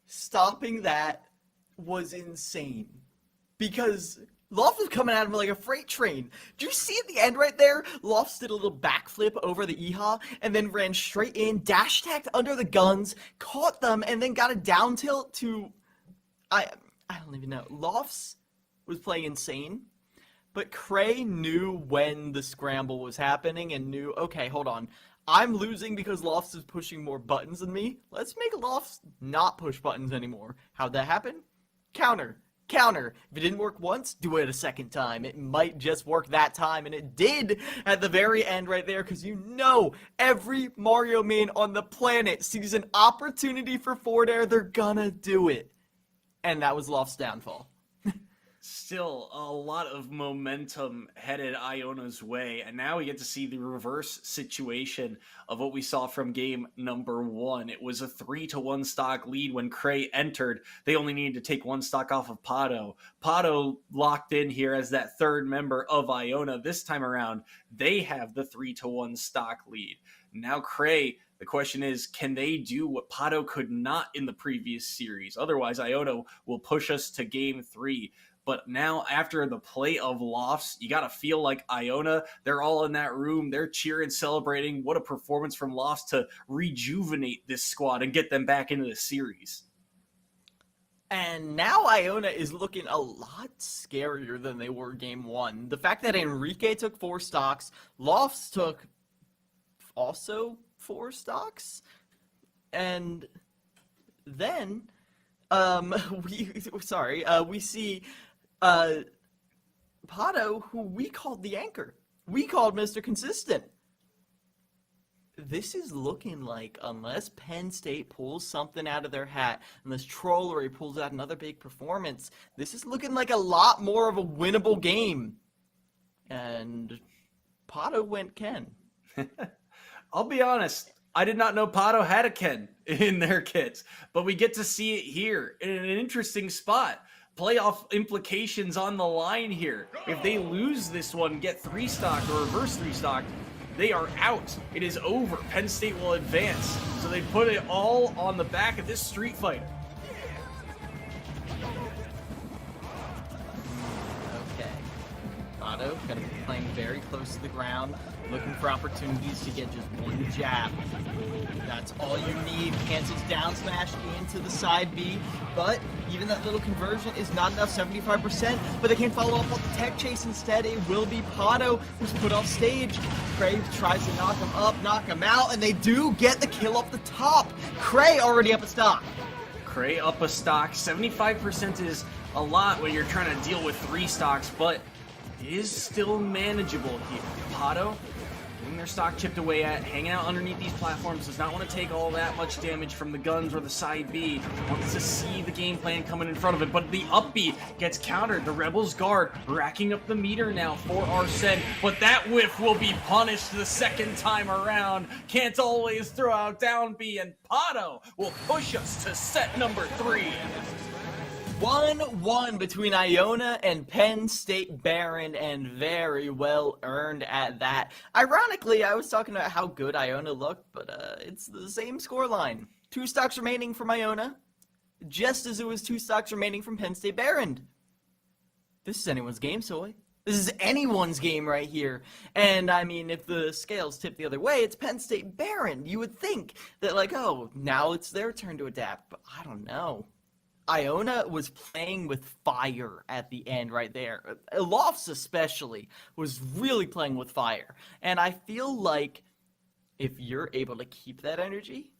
stopping that was insane, because Lofts was coming at him like a freight train. Do you see at the end right there? Lofts did a little backflip over the EHA and then ran straight in, dash attacked under the guns, caught them, and then got a down tilt to... I don't even know. Lofts was playing insane, but Cray knew when the scramble was happening and knew, okay, hold on. I'm losing because Lofts is pushing more buttons than me. Let's make Lofts not push buttons anymore. How'd that happen? Counter. Counter. If it didn't work once, do it a second time. It might just work that time, and it did at the very end right there, because you know every Mario main on the planet sees an opportunity for forward air, they're gonna do it. And that was Lofts' downfall. Still a lot of momentum headed Iona's way, and now we get to see the reverse situation of what we saw from game number 1. It was a 3-1 stock lead when Cray entered. They only needed to take 1 stock off of Pato. Pato locked in here as that third member of Iona. This time around, they have the 3-1 stock lead. Now Cray, the question is, can they do what Pato could not in the previous series? Otherwise, Iona will push us to game 3. But now, after the play of Lofts, you got to feel like Iona, they're all in that room. They're cheering, celebrating. What a performance from Lofts to rejuvenate this squad and get them back into the series. And now Iona is looking a lot scarier than they were game 1. The fact that Enrique took 4 stocks, Lofts took also 4 stocks, and then we see Pato, who we called the anchor. We called Mr. Consistent. This is looking like, unless Penn State pulls something out of their hat, unless Trollery pulls out another big performance, this is looking like a lot more of a winnable game. And Pato went Ken. I'll be honest, I did not know Pato had a Ken in their kits, but we get to see it here in an interesting spot. Playoff implications on the line here. If they lose this one, get 3 stock or reverse 3 stock, they are out. It is over. Penn State will advance. So they put it all on the back of this street fighter. Okay. Pato gonna be playing very close to the ground, looking for opportunities to get just one jab. That's all you need. Cancels down smash into the side B, but even that little conversion is not enough, 75%, but they can follow up on the tech chase instead. It will be Pato who's put off stage. Cray tries to knock him up, knock him out, and they do get the kill up the top. Cray already up a stock. Cray up a stock. 75% is a lot when you're trying to deal with 3 stocks, but it is still manageable here. Pato getting their stock chipped away at, hanging out underneath these platforms, does not want to take all that much damage from the guns or the side B, wants to see the game plan coming in front of it, but the up B gets countered. The Rebels guard racking up the meter now for Arsene, but that whiff will be punished the second time around. Can't always throw out down B, and Pato will push us to set number 3. 1-1 between Iona and Penn State Behrend, and very well earned at that. Ironically, I was talking about how good Iona looked, but it's the same scoreline. 2 stocks remaining from Iona, just as it was 2 stocks remaining from Penn State Behrend. This is anyone's game, Soy. This is anyone's game right here. And, I mean, if the scales tip the other way, it's Penn State Behrend. You would think that, like, oh, now it's their turn to adapt. But I don't know. Iona was playing with fire at the end right there. Lofts especially was really playing with fire. And I feel like if you're able to keep that energy,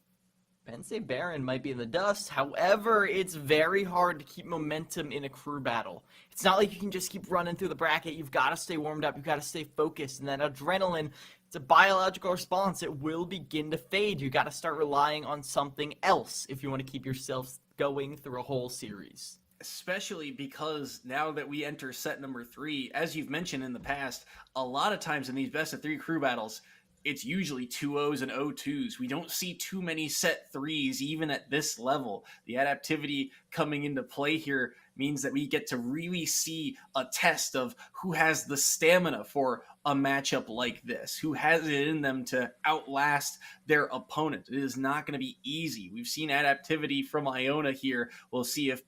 Penn State Behrend might be in the dust. However, it's very hard to keep momentum in a crew battle. It's not like you can just keep running through the bracket. You've got to stay warmed up. You've got to stay focused. And that adrenaline, it's a biological response. It will begin to fade. You've got to start relying on something else if you want to keep yourself going through a whole series. Especially because now that we enter set number 3, as you've mentioned in the past, a lot of times in these best of 3 crew battles, it's usually 2-0s and 0-2s. We don't see too many set 3s even at this level. The adaptivity coming into play here means that we get to really see a test of who has the stamina for a matchup like this, who has it in them to outlast their opponent. It is not going to be easy. We've seen adaptivity from Iona here. We'll see if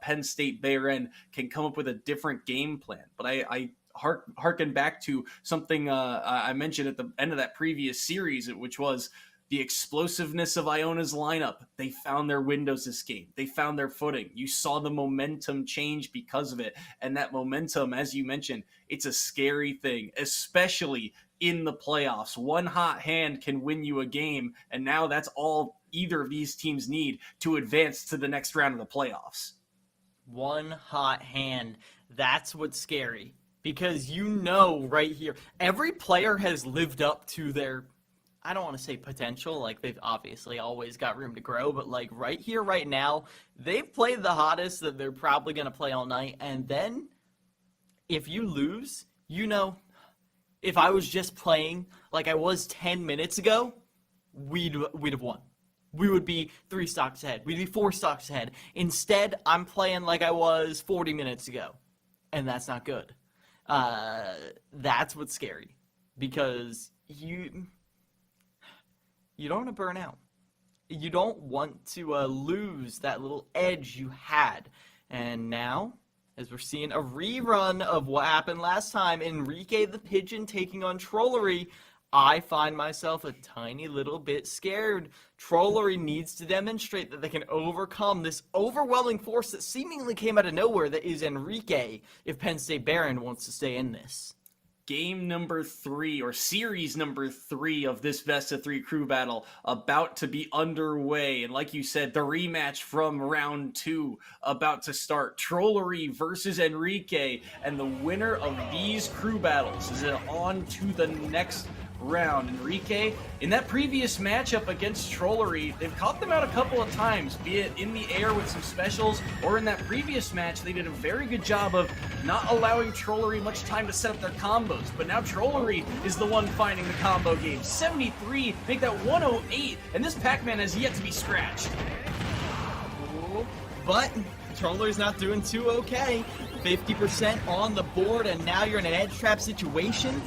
Penn State Behrend can come up with a different game plan. But I harken back to something I mentioned at the end of that previous series, which was the explosiveness of Iona's lineup. They found their windows this game. They found their footing. You saw the momentum change because of it. And that momentum, as you mentioned, it's a scary thing, especially in the playoffs. One hot hand can win you a game, and now that's all either of these teams need to advance to the next round of the playoffs. One hot hand. That's what's scary. Because you know right here, every player has lived up to their, I don't want to say potential, like they've obviously always got room to grow, but like right here, right now, they've played the hottest that they're probably going to play all night. And then if you lose, you know, if I was just playing like I was 10 minutes ago, we'd have won. We would be 3 stocks ahead. We'd be 4 stocks ahead. Instead, I'm playing like I was 40 minutes ago, and that's not good. That's what's scary, because you don't want to burn out. You don't want to lose that little edge you had. And now, as we're seeing a rerun of what happened last time, Enrique the Pigeon taking on Trollery, I find myself a tiny little bit scared. Trollery needs to demonstrate that they can overcome this overwhelming force that seemingly came out of nowhere that is Enrique if Penn State Behrend wants to stay in this. Game number 3, or series number 3 of this best of 3 crew battle about to be underway. And like you said, the rematch from round 2 about to start. Trollery versus Enrique. And the winner of these crew battles is on to the next round. Enrique, in that previous matchup against Trollery, they've caught them out a couple of times, be it in the air with some specials, or in that previous match, they did a very good job of not allowing Trollery much time to set up their combos. But now Trollery is the one finding the combo game. 73, make that 108, and this Pac-Man has yet to be scratched. But Trollery's not doing too okay. 50% on the board, and now you're in an edge trap situation.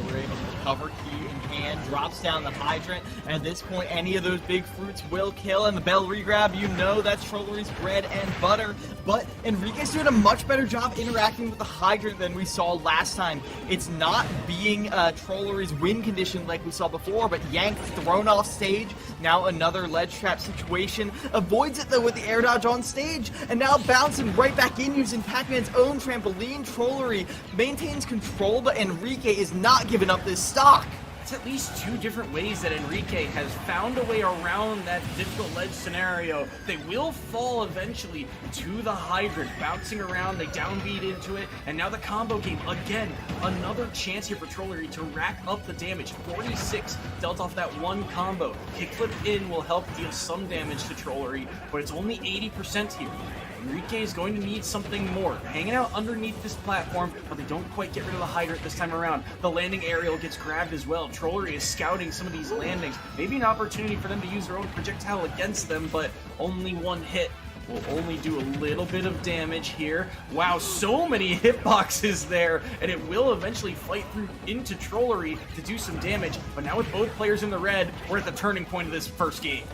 We're able to cover key in hand, drops down the hydrant, and at this point any of those big fruits will kill, and the bell regrab, you know that's Trollery's bread and butter. But Enrique's doing a much better job interacting with the hydrant than we saw last time. It's not being Trollery's win condition like we saw before, but Yank thrown off stage. Now another ledge trap situation. Avoids it though with the air dodge on stage, and now bouncing right back in using Pac-Man's own trampoline. Trollery maintains control, but Enrique is not giving up this stock. It's at least 2 different ways that Enrique has found a way around that difficult ledge scenario. They will fall eventually to the hydrant, bouncing around, they downbeat into it, and now the combo game. Again, another chance here for Trollery to rack up the damage. 46 dealt off that one combo. Kickflip in will help deal some damage to Trollery, but it's only 80% here. Enrique is going to need something more. Hanging out underneath this platform, but they don't quite get rid of the hydrant this time around. The landing aerial gets grabbed as well. Trollery is scouting some of these landings. Maybe an opportunity for them to use their own projectile against them, but only one hit. will only do a little bit of damage here. Wow, so many hitboxes there, and it will eventually fight through into Trollery to do some damage. But now with both players in the red, we're at the turning point of this first game.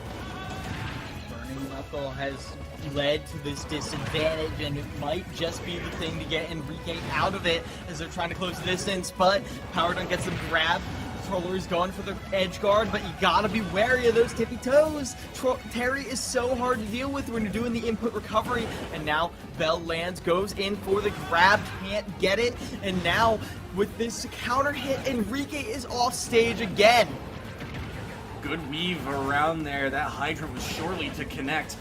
Burning Knuckle has led to this disadvantage, and it might just be the thing to get Enrique out of it as they're trying to close the distance, but Power Dunk gets the grab. Trollery's going for the edge guard, but you gotta be wary of those tippy toes. Terry is so hard to deal with when you're doing the input recovery, and now Bell lands, goes in for the grab, can't get it, and now with this counter hit, Enrique is off stage again. Good weave around there. That hydrant was surely to connect.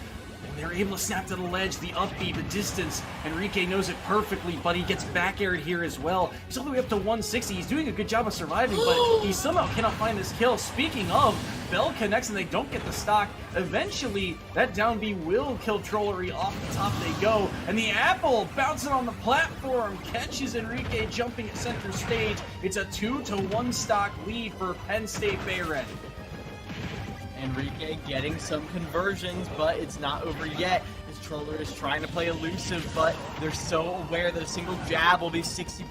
They're able to snap to the ledge, the upbeat, the distance. Enrique knows it perfectly, but he gets back aired here as well. He's all the way up to 160. He's doing a good job of surviving, but he somehow cannot find this kill. Speaking of, Bell connects and they don't get the stock. Eventually, that down B will kill Trollery. Off the top they go. And the apple bouncing on the platform catches Enrique jumping at center stage. It's a 2-1 stock lead for Penn State Behrend. Enrique getting some conversions, but it's not over yet. His Troller is trying to play elusive, but they're so aware that a single jab will be 60%,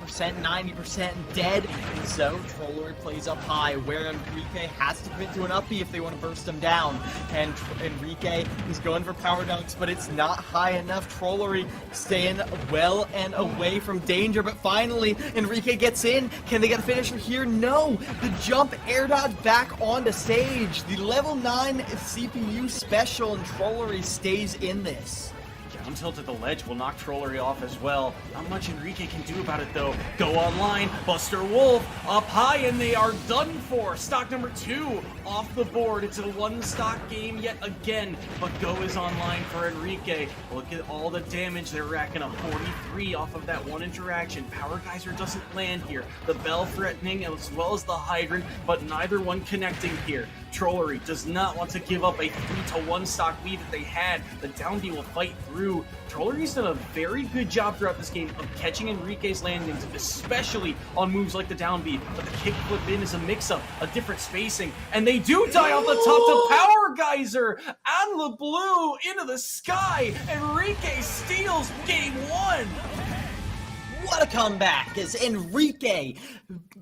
90% dead. And so Troller plays up high, where Enrique has to commit to an uppie if they want to burst him down. And Enrique is going for power dunks, but it's not high enough. Trollery staying well and away from danger, but finally Enrique gets in. Can they get a finisher here? No! The jump air dodge back onto stage. The level 9 CPU special, and Trollery stays in this. Down tilt at the ledge will knock Trollery off as well. Not much Enrique can do about it though. Go online, Buster Wolf up high, and they are done for. Stock number 2 off the board. It's a 1 stock game yet again, but Go is online for Enrique. Look at all the damage they're racking up. 43 off of that one interaction. Power Geyser doesn't land here. The Bell threatening as well as the Hydrant, but neither one connecting here. Trollery does not want to give up a 3-1 stock lead that they had. The down B will fight through. Trollery's done a very good job throughout this game of catching Enrique's landings, especially on moves like the down B. But the kickflip in is a mix-up, a different spacing, and they do die off the top to Power Geyser and the blue into the sky. Enrique steals game 1. What a comeback as Enrique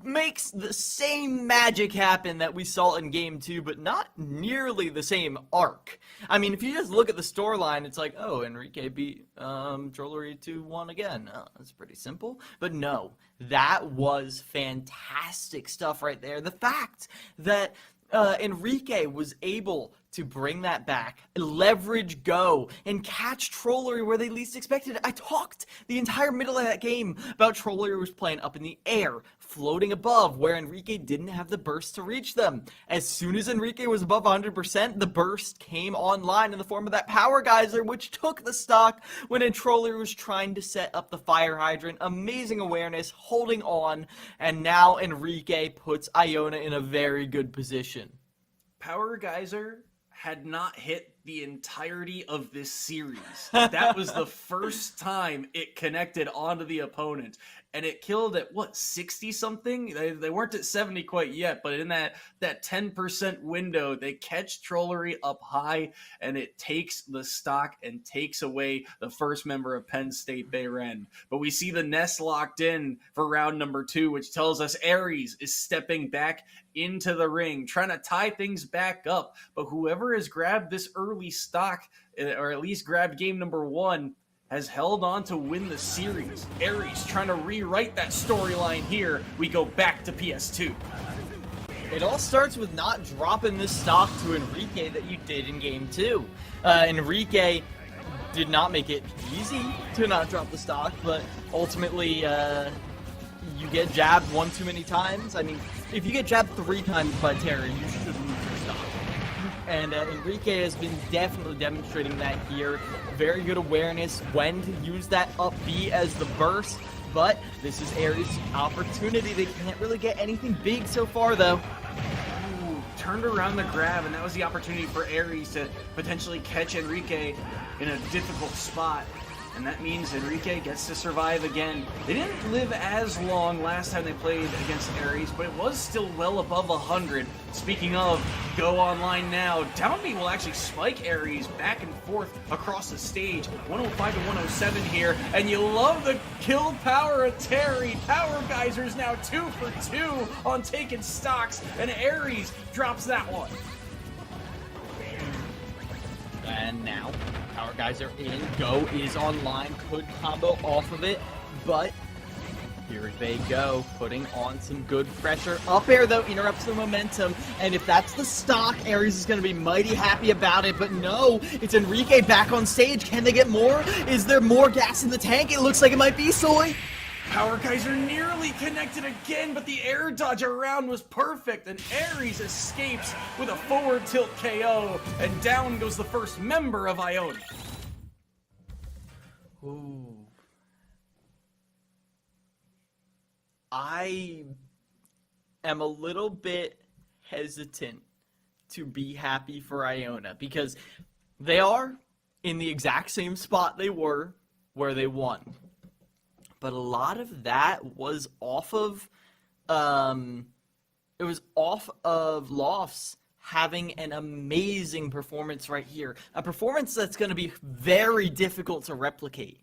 makes the same magic happen that we saw in game 2, but not nearly the same arc. I mean, if you just look at the storyline, it's like, oh, Enrique beat Trollery 2-1 again. Oh, that's pretty simple. But no, that was fantastic stuff right there. The fact that Enrique was able to bring that back, leverage Go, and catch Trollery where they least expected it. I talked the entire middle of that game about Trollery was playing up in the air, floating above, where Enrique didn't have the burst to reach them. As soon as Enrique was above 100%, the burst came online in the form of that Power Geyser, which took the stock when Trollery was trying to set up the fire hydrant. Amazing awareness, holding on, and now Enrique puts Iona in a very good position. Power Geyser had not hit the entirety of this series. That was the first time it connected onto the opponent. And it killed at, what, 60-something? They weren't at 70 quite yet, but in that 10% window, they catch Trollery up high, and it takes the stock and takes away the first member of Penn State Behrend. But we see the nest locked in for round number 2, which tells us Aries is stepping back into the ring, trying to tie things back up. But whoever has grabbed this early stock, or at least grabbed game number 1, has held on to win the series. Aries trying to rewrite that storyline here. We go back to PS2. It all starts with not dropping this stock to Enrique that you did in game 2. Enrique did not make it easy to not drop the stock, but ultimately you get jabbed one too many times. I mean, if you get jabbed 3 times by Terry, you should lose your stock. And Enrique has been definitely demonstrating that here. Very good awareness when to use that up B as the burst. But this is Aries' opportunity. They can't really get anything big so far, though. Ooh, turned around the grab, and that was the opportunity for Aries to potentially catch Enrique in a difficult spot. and that means Enrique gets to survive again. They didn't live as long last time they played against Ares, but it was still well above 100. Speaking of, go online now. Downbeat will actually spike Ares back and forth across the stage. 105 to 107 here, and you love the kill power of Terry. Power Geyser's now 2 for 2 on taking stocks, and Ares drops that one. And now, Power Geyser in, Go is online, could combo off of it, but here they go, putting on some good pressure. Up air, though, interrupts the momentum, and if that's the stock, Ares is going to be mighty happy about it, but no, it's Enrique back on stage. Can they get more? Is there more gas in the tank? It looks like it might be, Soy. Power Geyser nearly connected again, but the air dodge around was perfect, and Ares escapes with a forward tilt KO, and down goes the first member of Iona. Ooh. I am a little bit hesitant to be happy for Iona because they are in the exact same spot they were where they won. But a lot of that was off of Lofts having an amazing performance right here. A performance that's going to be very difficult to replicate.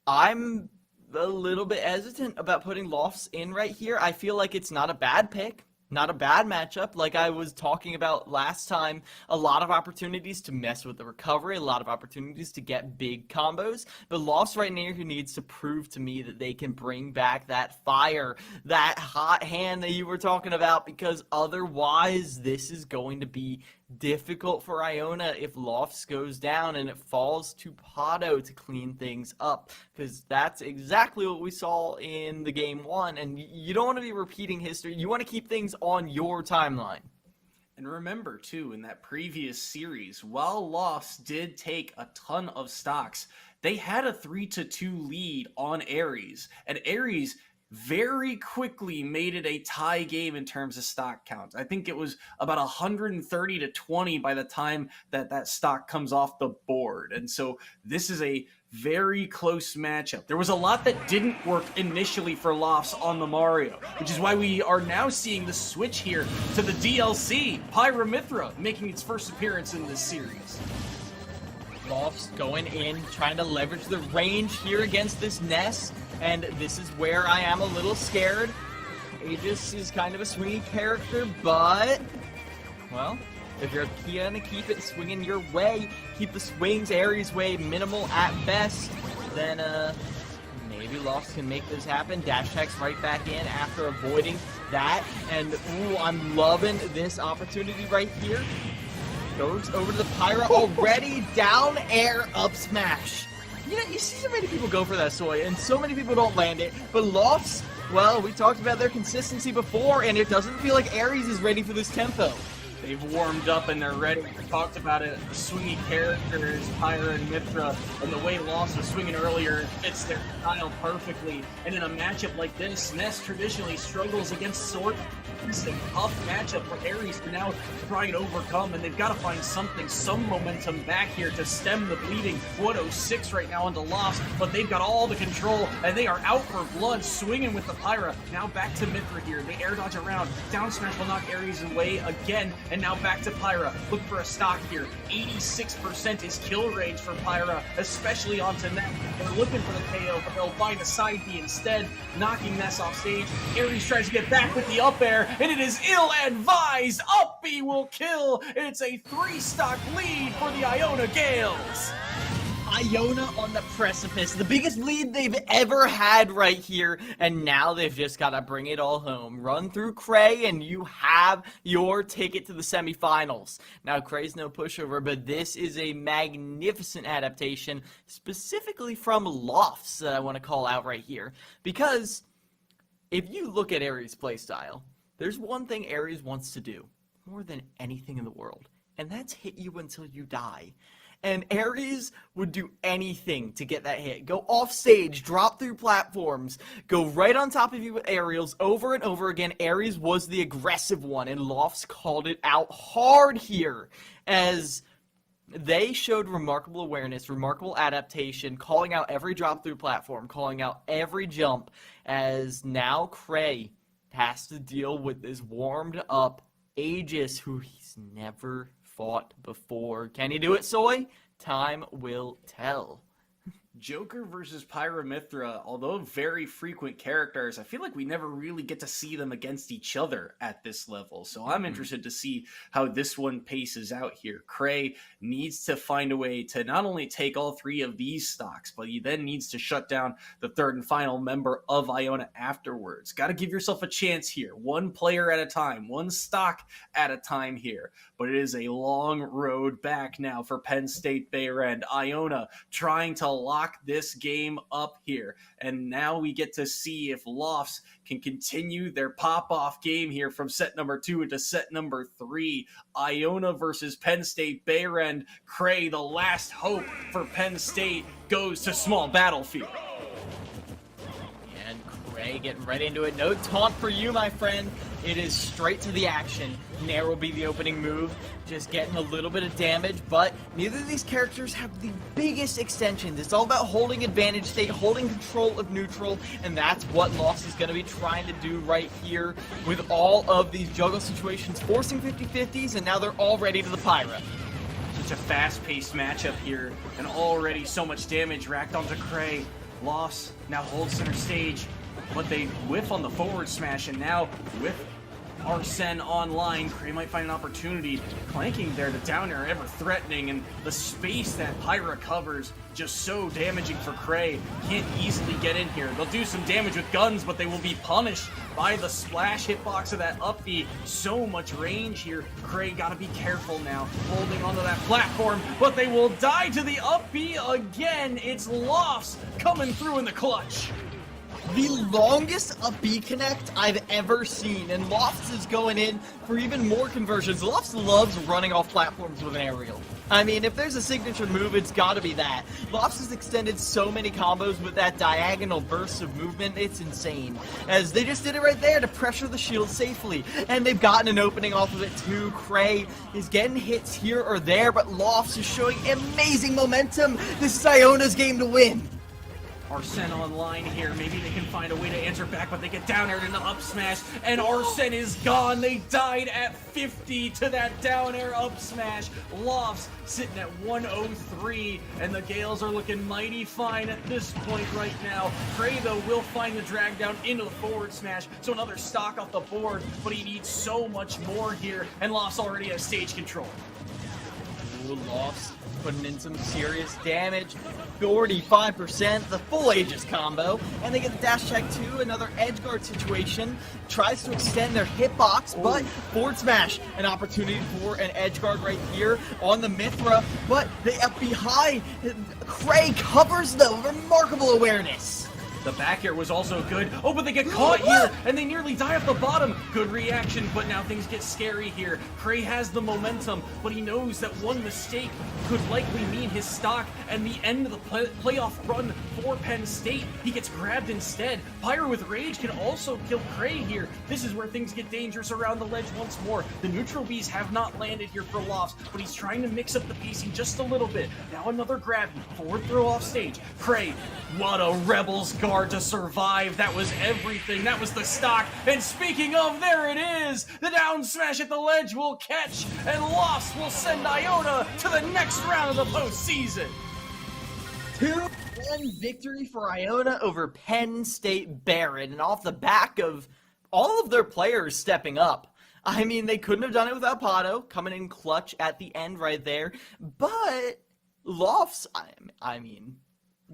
I'm a little bit hesitant about putting Lofts in right here. I feel like it's not a bad pick. Not a bad matchup. Like I was talking about last time, a lot of opportunities to mess with the recovery, a lot of opportunities to get big combos. But Lofts right now who needs to prove to me that they can bring back that fire, that hot hand that you were talking about, because otherwise this is going to be difficult for Iona if Lofts goes down and it falls to Pato to clean things up, because that's exactly what we saw in the game one, and you don't want to be repeating history. You want to keep things on your timeline. And remember, too, in that previous series, while Lofts did take a ton of stocks, they had a 3-2 lead on Ares, and Ares very quickly made it a tie game in terms of stock count. I think it was about 130 to 20 by the time that stock comes off the board. And so this is a very close matchup. There was a lot that didn't work initially for Lofts on the Mario, which is why we are now seeing the switch here to the DLC. Pyramithra making its first appearance in this series. Lofts going in, trying to leverage the range here against this Ness, and this is where I am a little scared. Aegis is kind of a swingy character, but, well, if you're gonna keep it swinging your way, keep the swings Ares way minimal at best, then maybe Lofts can make this happen. Dash attacks right back in after avoiding that, and ooh, I'm loving this opportunity right here. Goes over to the Pyra already, down air, up smash. You know, you see so many people go for that, Soy, and so many people don't land it. But Lofts, well, we talked about their consistency before, and it doesn't feel like Ares is ready for this tempo. They've warmed up and they're ready. We talked about it. The swingy characters, Pyra and Mithra, and the way Lofts was swinging earlier fits their style perfectly. And in a matchup like this, Ness traditionally struggles against Sword. It's a tough matchup for Ares to now try and overcome, and they've got to find something, some momentum back here to stem the bleeding. 106 right now onto Lofts, but they've got all the control, and they are out for blood, swinging with the Pyra. Now back to Mithra here. They air dodge around. Down smash will knock Ares away again, and now back to Pyra. Look for a stock here. 86% is kill range for Pyra, especially onto Ness. They're looking for the KO, but they'll find a side B instead, knocking Ness off stage. Ares tries to get back with the up air, and it is ill-advised. Up B will kill, and it's a 3-stock lead for the Iona Gales. Iona on the precipice, the biggest lead they've ever had right here, and now they've just got to bring it all home. Run through Cray, and you have your ticket to the semifinals. Now, Cray's no pushover, but this is a magnificent adaptation, specifically from Lofts, that I want to call out right here. Because if you look at Ares' playstyle, there's one thing Ares wants to do more than anything in the world, and that's hit you until you die. And Ares would do anything to get that hit. Go off stage, drop through platforms, go right on top of you with aerials over and over again. Ares was the aggressive one, and Lofts called it out hard here as They showed remarkable awareness, remarkable adaptation, calling out every drop-through platform, calling out every jump, as now Cray has to deal with this warmed-up Aegis who he's never fought before. Can he do it, Soy? Time will tell. Joker versus Pyramithra, although very frequent characters, I feel like we never really get to see them against each other at this level. So I'm interested to see how this one paces out here. Cray needs to find a way to not only take all three of these stocks, but he then needs to shut down the third and final member of Iona afterwards. Got to give yourself a chance here. One player at a time, one stock at a time here. But it is a long road back now for Penn State Behrend. Iona trying to lock this game up here. And now we get to see if Lofts can continue their pop-off game here from set number 2 into set number 3. Iona versus Penn State Behrend. Cray, the last hope for Penn State, goes to small battlefield. And Cray getting right into it. No taunt for you, my friend. It is straight to the action. Nair will be the opening move, just getting a little bit of damage, but neither of these characters have the biggest extensions. It's all about holding advantage state, holding control of neutral, and that's what Lost is going to be trying to do right here with all of these juggle situations, forcing 50-50s, and now they're all ready to the Pyra. Such a fast-paced matchup here, and already so much damage racked onto Cray. Lost now holds center stage, but they whiff on the forward smash, and now with Arsene online, Cray might find an opportunity. Clanking there to down air, ever threatening, and the space that Pyra covers just so damaging for Cray. Can't easily get in here. They'll do some damage with guns, but they will be punished by the splash hitbox of that up B. So much range here. Cray gotta be careful now, holding onto that platform, but they will die to the up B again. It's Lofts coming through in the clutch. The longest up B connect I've ever seen, and Lofts is going in for even more conversions. Lofts loves running off platforms with an aerial. I mean, if there's a signature move, it's gotta be that. Lofts has extended so many combos with that diagonal burst of movement, it's insane. As they just did it right there to pressure the shield safely, and they've gotten an opening off of it too. Cray is getting hits here or there, but Lofts is showing amazing momentum. This is Iona's game to win. Arsene online here. Maybe they can find a way to answer back, but they get down air to the up smash, and Arsene is gone. They died at 50 to that down air up smash. Lofts sitting at 103, and the Gales are looking mighty fine at this point right now. Cray, though, will find the drag down into the forward smash, so another stock off the board, but he needs so much more here, and Lofts already has stage control. Ooh, Lofts putting in some serious damage. 45%, the full Aegis combo, and they get the dash check too. Another edge guard situation. Tries to extend their hitbox, but forward smash, an opportunity for an edge guard right here on the Mithra, but they up behind. Cray covers the remarkable awareness. The back air was also good. Oh, but they get caught here, and they nearly die at the bottom. Good reaction, but now things get scary here. Cray has the momentum, but he knows that one mistake could likely mean his stock and the end of the playoff run for Penn State. He gets grabbed instead. Pyra with Rage can also kill Cray here. This is where things get dangerous around the ledge once more. The neutral bees have not landed here for Lofts, but he's trying to mix up the pacing just a little bit. Now another grab, forward throw off stage. Cray, what a Rebels guard to survive. That was everything. That was the stock. And speaking of, there it is. The down smash at the ledge will catch, and Lofts will send Iona to the next round of the postseason. 2-1 victory for Iona over Penn State Behrend, and off the back of all of their players stepping up. I mean, they couldn't have done it without Pato coming in clutch at the end right there, but Lofts, I mean,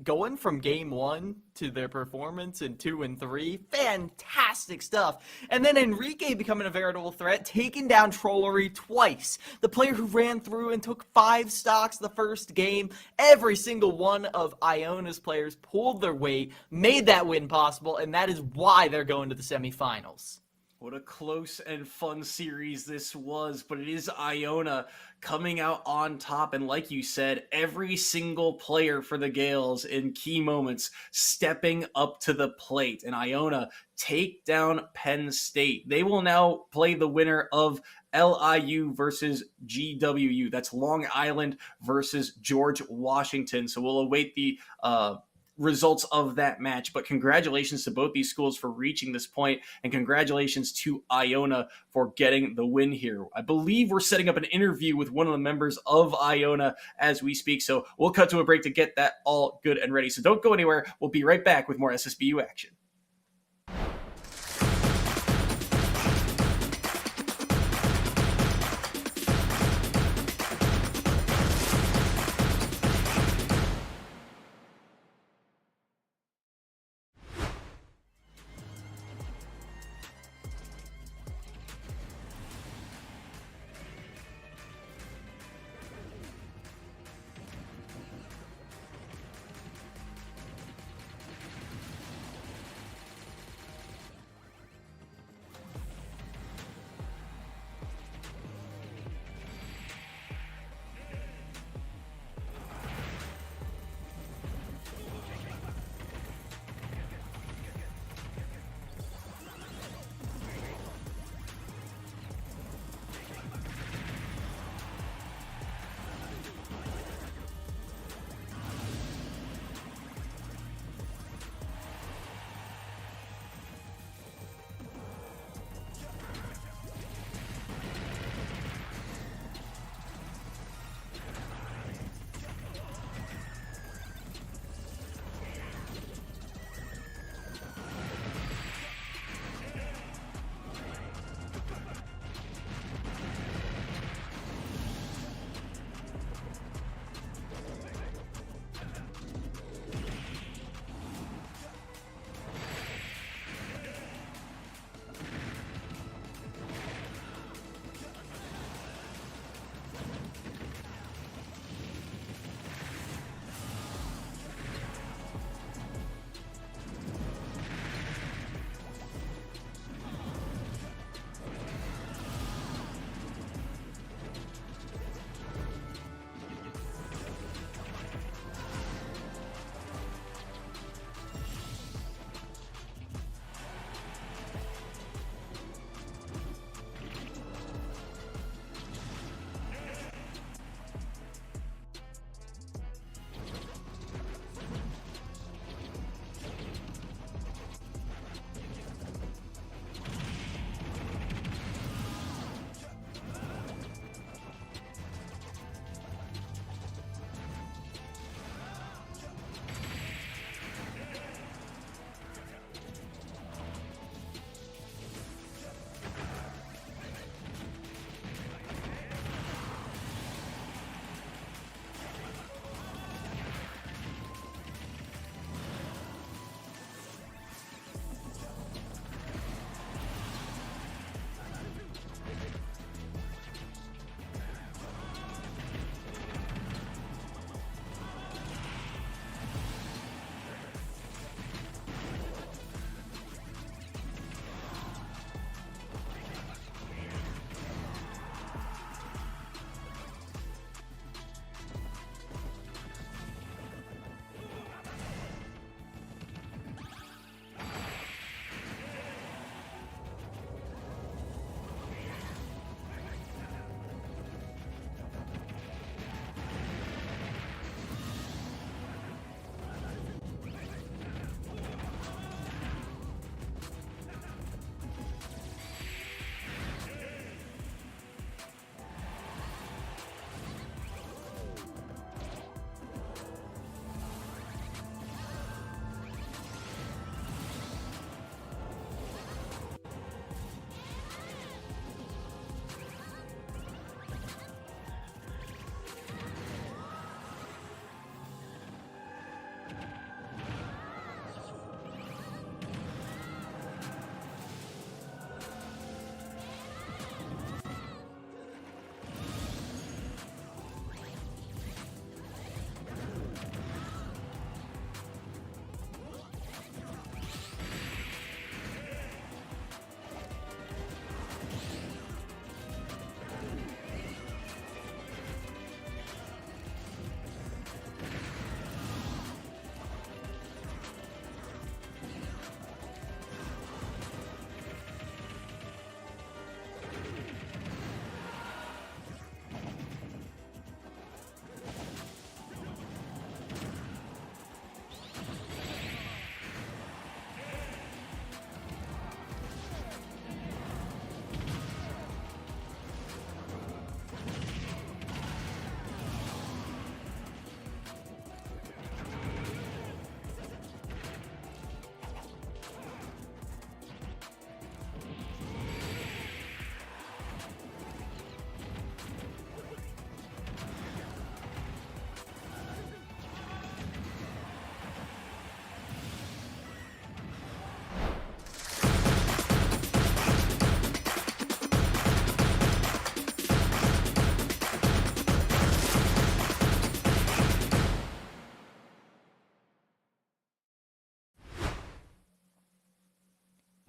going from game 1 to their performance in 2 and 3, fantastic stuff. And then Enrique becoming a veritable threat, taking down Trollery twice. The player who ran through and took 5 stocks the first game. Every single one of Iona's players pulled their weight, made that win possible, and that is why they're going to the semifinals. What a close and fun series this was, but it is Iona coming out on top. And like you said, every single player for the Gales in key moments stepping up to the plate. And Iona take down Penn State. They will now play the winner of LIU versus GWU. That's Long Island versus George Washington. So we'll await the results of that match. But congratulations to both these schools for reaching this point, and congratulations to Iona for getting the win here. I believe we're setting up an interview with one of the members of Iona as we speak, so we'll cut to a break to get that all good and ready. So don't go anywhere. We'll be right back with more SSBU action.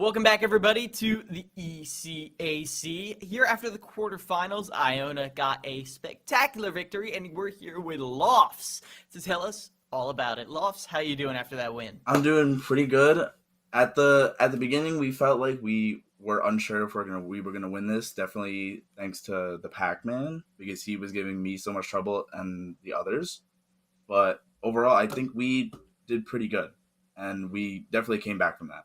Welcome back, everybody, to the ECAC. Here after the quarterfinals, Iona got a spectacular victory, and we're here with Lofts to tell us all about it. Lofts, how you doing after that win? I'm doing pretty good. At the beginning, we felt like we were unsure if we were gonna win this. Definitely thanks to the Pac-Man because he was giving me so much trouble and the others. But overall, I think we did pretty good, and we definitely came back from that.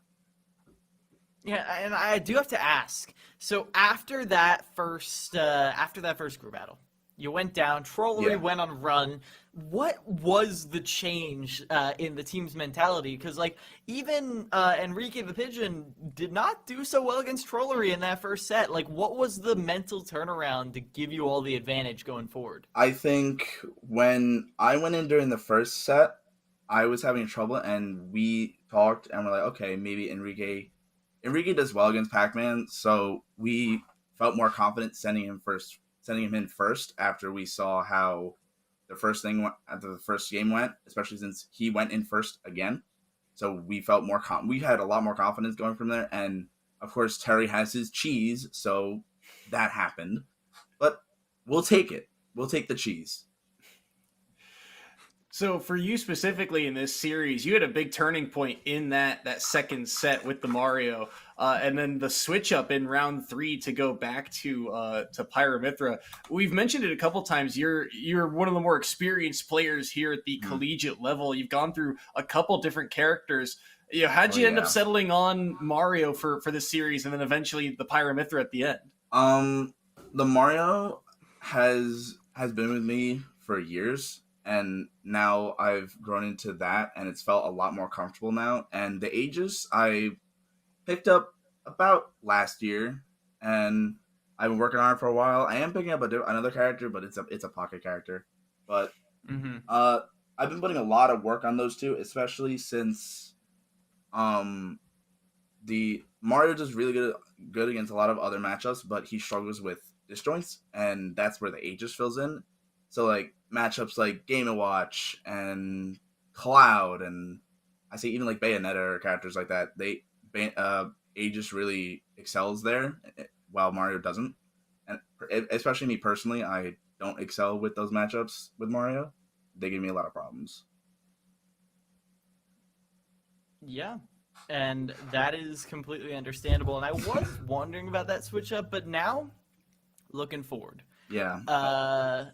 Yeah, and I do have to ask. So after that first group battle, you went down. Trollery Yeah. went on a run. What was the change in the team's mentality? Because like even Enrique the Pigeon did not do so well against Trollery in that first set. Like, what was the mental turnaround to give you all the advantage going forward? I think when I went in during the first set, I was having trouble, and we talked, and we're like, okay, maybe Enrique does well against Pac-Man, so we felt more confident sending him in first after we saw how after the first game went, especially since he went in first again. So we felt we had a lot more confidence going from there, and of course Terry has his cheese, so that happened. But we'll take it. We'll take the cheese. So for you specifically in this series, you had a big turning point in that second set with the Mario, and then the switch up in round 3 to go back to Pyramithra. We've mentioned it a couple times. You're one of the more experienced players here at the collegiate level. You've gone through a couple different characters. How'd you end up settling on Mario for this series, and then eventually the Pyramithra at the end? The Mario has been with me for years, and now I've grown into that, and it's felt a lot more comfortable now. And the Aegis I picked up about last year, and I've been working on it for a while. I am picking up another character, but it's a pocket character. But I've been putting a lot of work on those two, especially since the Mario does really good against a lot of other matchups, but he struggles with disjoints, and that's where the Aegis fills in. So like matchups like Game & Watch and Cloud, and I say even like Bayonetta or characters like that, Aegis really excels there, while Mario doesn't. And especially me personally, I don't excel with those matchups with Mario. They give me a lot of problems. Yeah, and that is completely understandable. And I was wondering about that switch up, but now, looking forward. Yeah.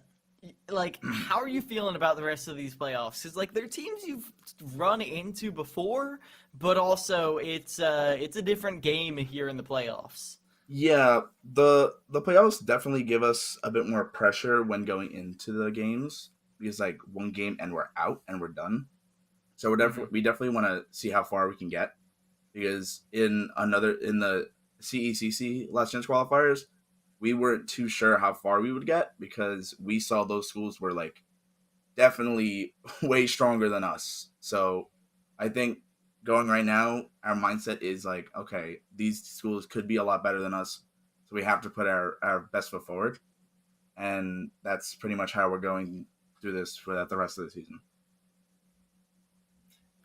Like, how are you feeling about the rest of these playoffs? Because like they're teams you've run into before, but also it's a different game here in the playoffs. Yeah, the playoffs definitely give us a bit more pressure when going into the games, because like one game and we're out and we're done. So we definitely want to see how far we can get, because in the CECC last chance qualifiers, we weren't too sure how far we would get because we saw those schools were like definitely way stronger than us. So I think going right now, our mindset is like, okay, these schools could be a lot better than us, so we have to put our best foot forward, and that's pretty much how we're going through this for the rest of the season.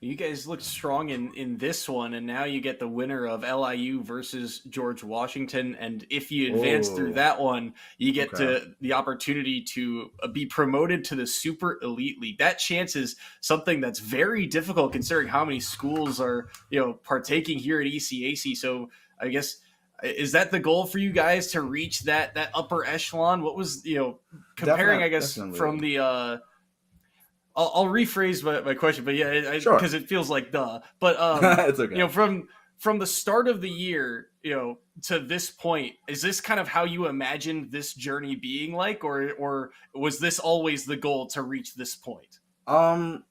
You guys looked strong in this one, and now you get the winner of LIU versus George Washington. And if you advance through that one, you get to the opportunity to be promoted to the Super Elite League. That chance is something that's very difficult considering how many schools are partaking here at ECAC. So I guess, is that the goal for you guys, to reach that upper echelon? What was comparing? I guess definitely. From the I'll rephrase my question, but yeah, Sure. because it feels like duh. But it's okay. From the start of the year, to this point, is this kind of how you imagined this journey being like, or was this always the goal to reach this point? I'm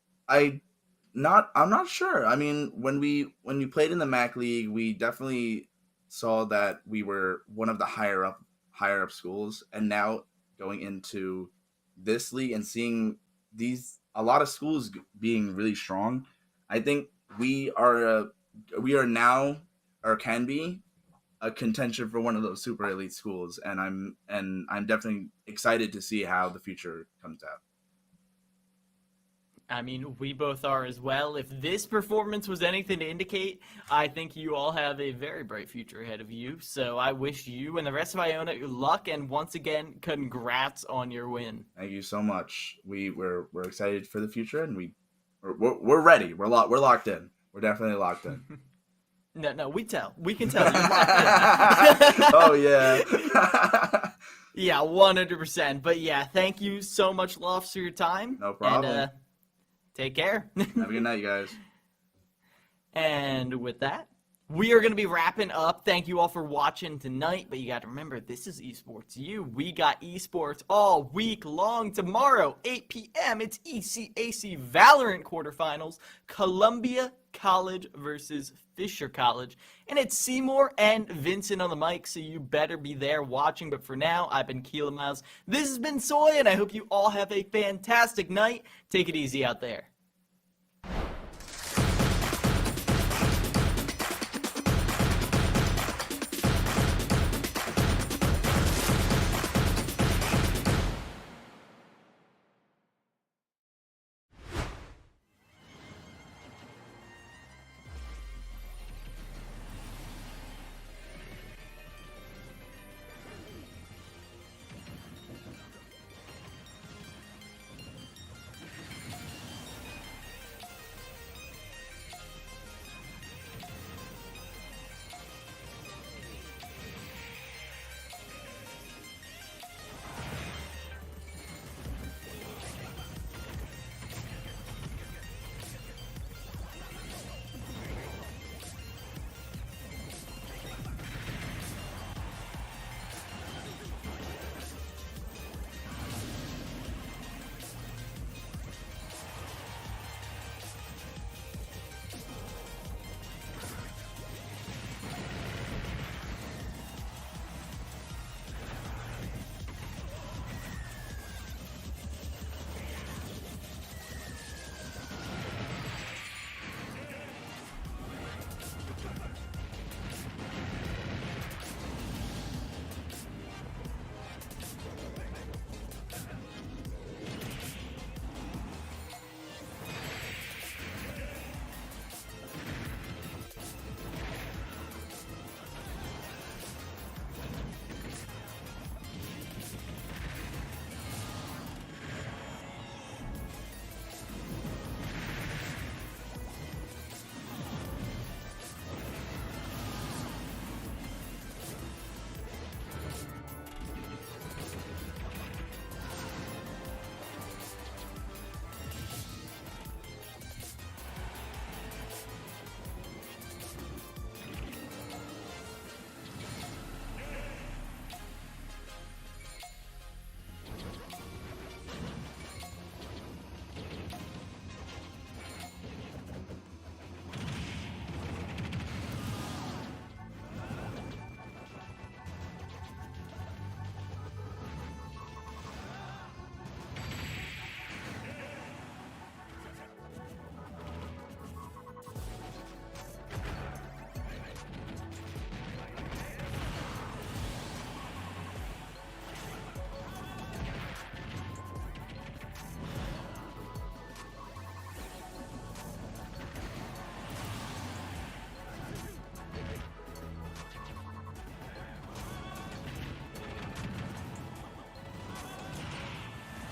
not sure. I mean, when we played in the MAC League, we definitely saw that we were one of the higher up schools, and now going into this league and seeing a lot of schools being really strong, I think we are now, or can be, a contention for one of those super elite schools, and I'm definitely excited to see how the future comes out. I mean, we both are as well. If this performance was anything to indicate, I think you all have a very bright future ahead of you. So I wish you and the rest of Iona luck, and once again, congrats on your win. Thank you so much. We're excited for the future, and we're ready. We're locked in. We're definitely locked in. No, we can tell you're locked in. Oh yeah. Yeah, 100%. But yeah, thank you so much, Lofts, for your time. No problem. And take care. Have a good night, you guys. And with that, we are going to be wrapping up. Thank you all for watching tonight. But you got to remember, this is Esports U. We got esports all week long. Tomorrow, 8 p.m., it's ECAC Valorant quarterfinals. Columbia College versus Fisher College. And it's Seymour and Vincent on the mic, so you better be there watching. But for now, I've been Keelan Miles. This has been Soy, and I hope you all have a fantastic night. Take it easy out there.